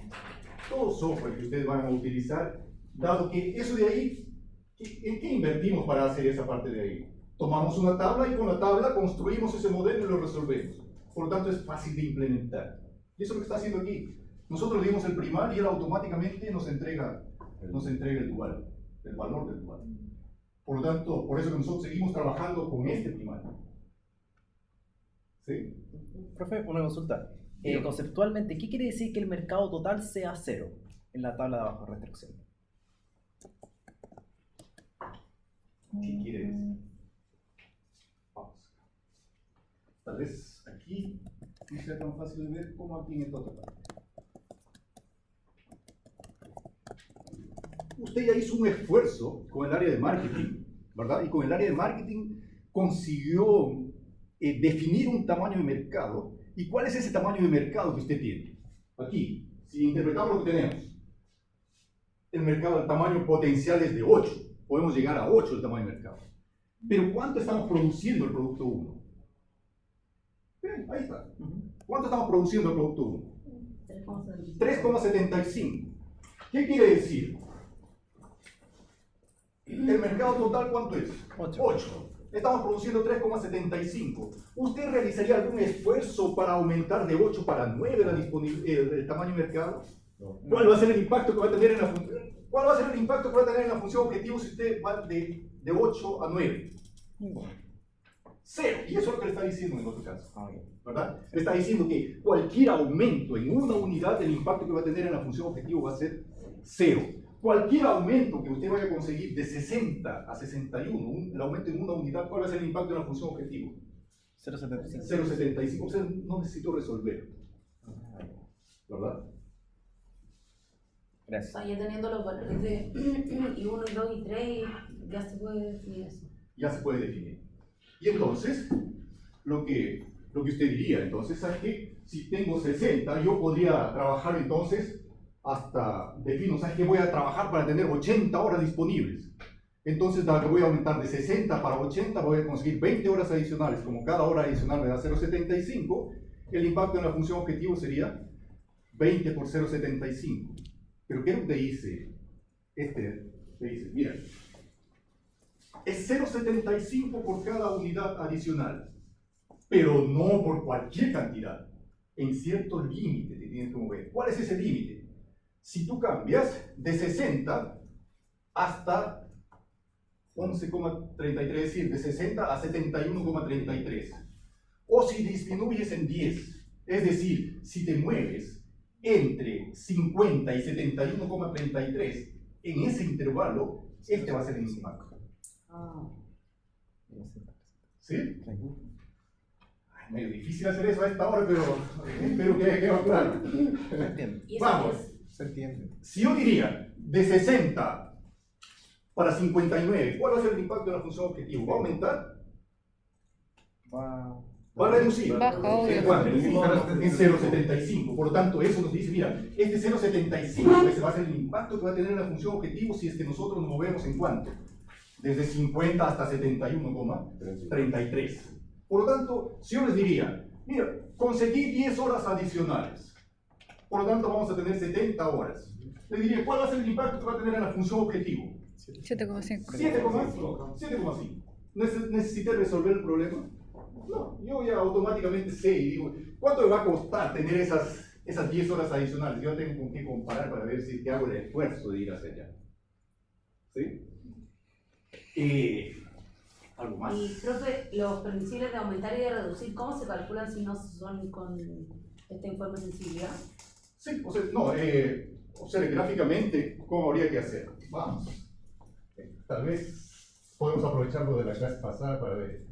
todo software que ustedes van a utilizar, dado que eso de ahí, ¿en qué invertimos para hacer esa parte de ahí? Tomamos una tabla y con la tabla construimos ese modelo y lo resolvemos. Por lo tanto, es fácil de implementar. Y eso es lo que está haciendo aquí. Nosotros le dimos el primal y él automáticamente nos entrega el dual, el valor del dual. Por lo tanto, por eso que nosotros seguimos trabajando con este primal. ¿Sí? Profe, una consulta. Conceptualmente, ¿qué quiere decir que el mercado total sea 0 en la tabla de abajo, restricción? ¿Qué quiere decir? Vamos. Tal vez aquí no sea tan fácil de ver como aquí en esta otra parte. Usted ya hizo un esfuerzo con el área de marketing, ¿verdad? Y con el área de marketing consiguió definir un tamaño de mercado. ¿Y cuál es ese tamaño de mercado que usted tiene? Aquí, si interpretamos lo que tenemos, el mercado, el tamaño potencial es de 8. Podemos llegar a 8 el tamaño de mercado. Pero ¿cuánto estamos produciendo el producto 1? Bien, ahí está. ¿Cuánto estamos produciendo el producto 1? 3,75. ¿Qué quiere decir? ¿El mercado total cuánto es? 8. Estamos produciendo 3,75. ¿Usted realizaría algún esfuerzo para aumentar de 8 para 9 el tamaño de mercado? ¿Cuál va a ser el impacto que va a tener en la función? ¿Cuál va a ser el impacto que va a tener en la función objetivo si usted va de 8 a 9? cero. Y eso es lo que le está diciendo en el otro caso. Ah, bien. ¿Verdad? Le está diciendo que cualquier aumento en una unidad, el impacto que va a tener en la función objetivo va a ser cero. Cualquier aumento que usted vaya a conseguir de 60 a 61, el aumento en una unidad, ¿cuál va a ser el impacto en la función objetivo? 0,75. 0,75. O sea, no necesito resolver. ¿Verdad? O Gracias. sea, ya teniendo los valores de y 1, y 2, y 3, ya se puede definir eso. Ya se puede definir. Y entonces, lo que usted diría, entonces, ¿sabe qué? Si tengo 60, yo podría trabajar entonces hasta, defino, ¿sabes qué? Voy a trabajar para tener 80 horas disponibles. Entonces, dado que voy a aumentar de 60 para 80, voy a conseguir 20 horas adicionales. Como cada hora adicional me da 0,75, el impacto en la función objetivo sería 20 por 0,75. Pero ¿qué es lo que te dice? Te dice, mira, es 0,75 por cada unidad adicional, pero no por cualquier cantidad. En cierto límite te tienes que mover. ¿Cuál es ese límite? Si tú cambias de 60 hasta 11,33, es decir, de 60 a 71,33. O si disminuyes en 10, es decir, si te mueves entre 50 y 71,33, en ese intervalo, este va a ser el impacto. Ah. ¿Sí? Ay, medio difícil hacer eso a esta hora, pero espero que haya quedado claro. ¿Y eso Vamos. qué es? Se entiende. Si yo diría de 60 para 59, ¿cuál va a ser el impacto de la función objetivo? ¿Va a aumentar? ¿Va a reducir? Baja, obvio. ¿En cuánto? En 0,75. Por lo tanto, eso nos dice, mira, este 0,75 ese va a ser el impacto que va a tener en la función objetivo si es que nosotros nos movemos en cuánto. Desde 50 hasta 71,33. Por lo tanto, si yo les diría, mira, conseguí 10 horas adicionales. Por lo tanto, vamos a tener 70 horas. Les diría, ¿cuál va a ser el impacto que va a tener en la función objetivo? 7,5. 7,5. ¿Necesité resolver el problema? No, yo ya automáticamente sé y digo, ¿cuánto me va a costar tener esas 10 horas adicionales? Yo tengo con qué comparar para ver si es que hago el esfuerzo de ir a hacer allá. ¿Sí? ¿Algo más? Y, profe, los permisibles de aumentar y de reducir, ¿cómo se calculan si no son con este informe de sensibilidad? Sí, observe gráficamente cómo habría que hacer. Vamos. Tal vez podemos aprovechar lo de la clase pasada para ver.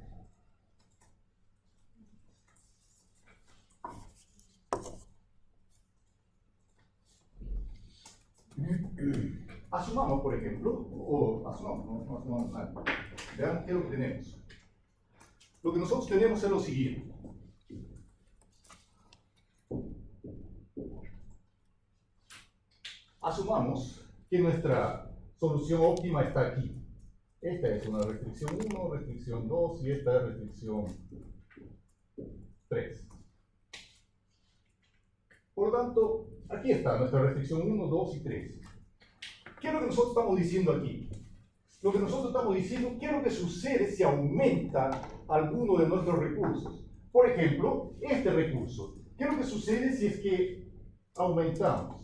Asumamos, por ejemplo, no asumamos nada. Veamos qué es lo que tenemos. Lo que nosotros tenemos es lo siguiente. Asumamos que nuestra solución óptima está aquí. Esta es una restricción 1, restricción 2 y esta es restricción 3. Por lo tanto, aquí está nuestra restricción 1, 2 y 3. ¿Qué es lo que nosotros estamos diciendo aquí? Lo que nosotros estamos diciendo, ¿qué es lo que sucede si aumenta alguno de nuestros recursos? Por ejemplo, este recurso. ¿Qué es lo que sucede si es que aumentamos?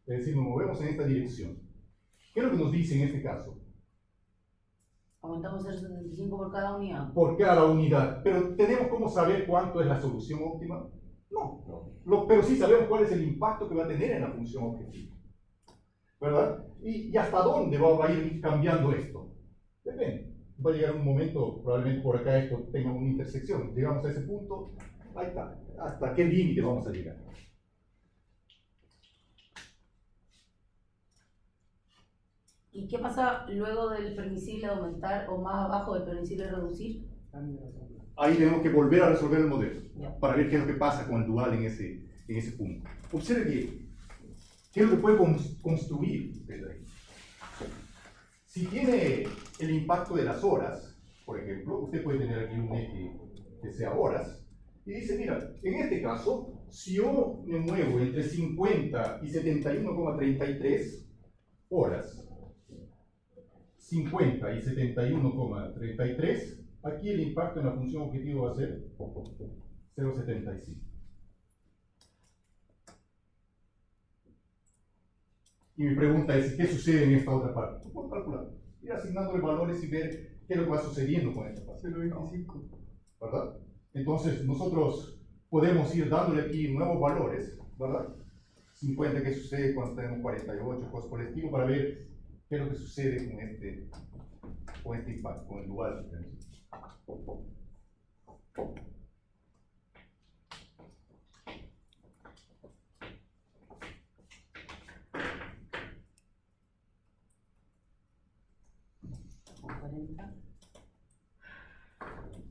Es decir, nos movemos en esta dirección. ¿Qué es lo que nos dice en este caso? Aumentamos el 75 por cada unidad. Por cada unidad. Pero ¿tenemos cómo saber cuánto es la solución óptima? No. Pero sí sabemos cuál es el impacto que va a tener en la función objetiva. ¿Verdad? ¿Y hasta dónde va a ir cambiando esto? Depende. Va a llegar un momento, probablemente por acá esto tenga una intersección. Llegamos a ese punto, ahí está. ¿Hasta qué límite vamos a llegar? ¿Y qué pasa luego del permisible de aumentar o más abajo del permisible de reducir? Ahí tenemos que volver a resolver el modelo Ya. para ver qué es lo que pasa con el dual en ese punto. Observe bien. ¿Qué es lo que puede construir usted ahí? Si tiene el impacto de las horas, por ejemplo, usted puede tener aquí un eje que sea horas, y dice, mira, en este caso, si yo me muevo entre 50 y 71,33 horas, 50 y 71,33, aquí el impacto en la función objetivo va a ser 0,75. Y mi pregunta es, ¿qué sucede en esta otra parte? Puedo calcular, ir asignándole valores y ver qué es lo que va sucediendo con esta fase. 0.25. ¿Verdad? Entonces nosotros podemos ir dándole aquí nuevos valores, ¿verdad? 50 que sucede cuando tenemos 48, cosas por el estilo, para ver qué es lo que sucede con este impacto, con el dual.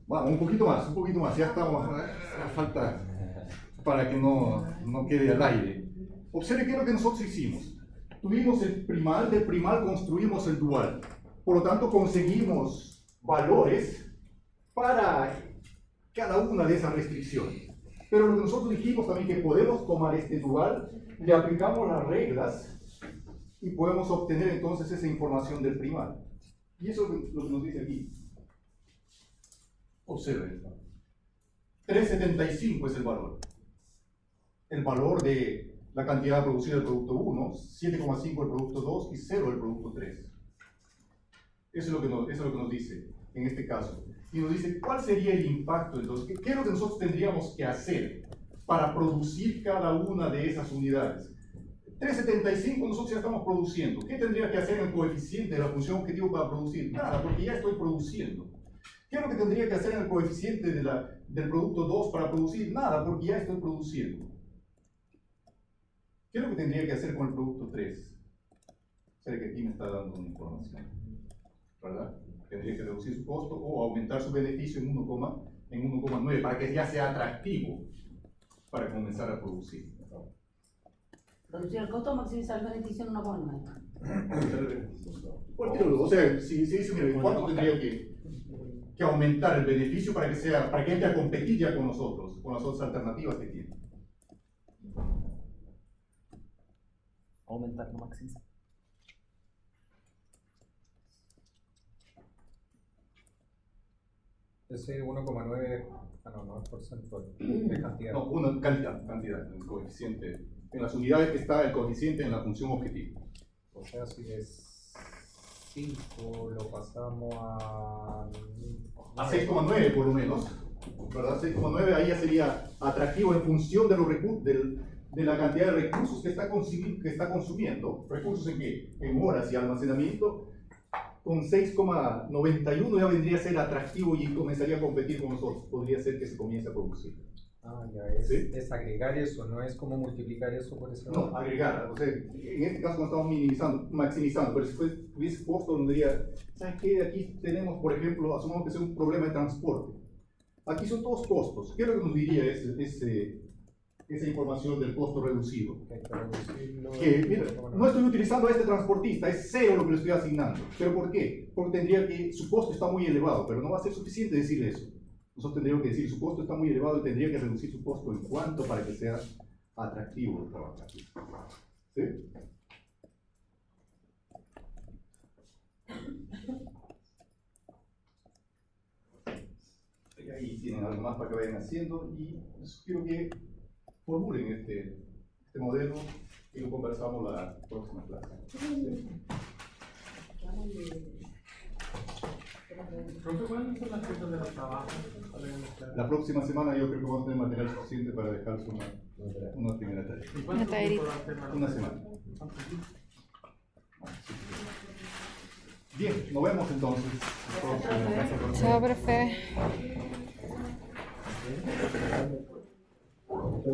Bueno, un poquito más, ya estamos, falta para que no quede al aire. Observe qué es lo que nosotros hicimos. Tuvimos el primal, del primal construimos el dual. Por lo tanto, conseguimos valores para cada una de esas restricciones. Pero lo que nosotros dijimos también que podemos tomar este dual, le aplicamos las reglas y podemos obtener entonces esa información del primal. Y eso es lo que nos dice aquí. Observen. 375 es el valor. El valor de la cantidad producida del producto 1, 7,5 del producto 2 y 0 del producto 3. Eso es lo que nos dice en este caso. Y nos dice cuál sería el impacto entonces. ¿Qué es lo que nosotros tendríamos que hacer para producir cada una de esas unidades? 375 nosotros ya estamos produciendo. ¿Qué tendría que hacer el coeficiente de la función objetivo para producir? Nada, porque ya estoy produciendo. ¿Qué es lo que tendría que hacer en el coeficiente del producto 2 para producir? Nada, porque ya estoy produciendo. ¿Qué es lo que tendría que hacer con el producto 3? O sea, que aquí me está dando una información, ¿verdad? Tendría que reducir su costo o aumentar su beneficio en 1,9 para que ya sea atractivo para comenzar a producir. Reducir el costo o maximizar el beneficio en 1,9. O sea, si dice, mira, ¿cuánto tendría que aumentar el beneficio para que entre a competir ya con nosotros, con las otras alternativas que tiene? Aumentar, no maximizar. Ese 1,9, no es porcentaje, es cantidad. No, una cantidad, el coeficiente. En las unidades que está el coeficiente en la función objetivo. O sea, si es 5, lo pasamos a 6,9 por lo menos, ¿verdad? 6,9 ahí ya sería atractivo en función de los de la cantidad de recursos que está consumiendo. ¿Recursos en qué? En horas y almacenamiento. Con 6,91 ya vendría a ser atractivo y comenzaría a competir con nosotros. Podría ser que se comience a producir. Ya es, ¿Sí? es agregar eso, no es como multiplicar eso por ese valor. No, agregar. O sea, en este caso no estamos maximizando, pero si tuviese costo, nos diría, ¿sabes qué? Aquí tenemos, por ejemplo, asumamos que sea un problema de transporte. Aquí son todos costos. ¿Qué es lo que nos diría esa información del costo reducido? Que, mira, no estoy utilizando a este transportista, es 0 lo que le estoy asignando. ¿Pero por qué? Porque tendría que, su costo está muy elevado, pero no va a ser suficiente decirle eso. Nosotros tendríamos que decir, su costo está muy elevado y tendría que reducir su costo en cuánto para que sea atractivo trabajar. ¿Sí? Y ahí tienen algo más para que vayan haciendo y quiero que formulen este modelo y lo conversamos la próxima clase. ¿Sí? Profe, ¿cuáles son las fechas de los trabajos? La próxima semana yo creo que vamos a tener material suficiente para dejarse una primera tarea. ¿Y cuánto tiempo va a ser? Una semana. Bien, nos vemos entonces. Chao, profe.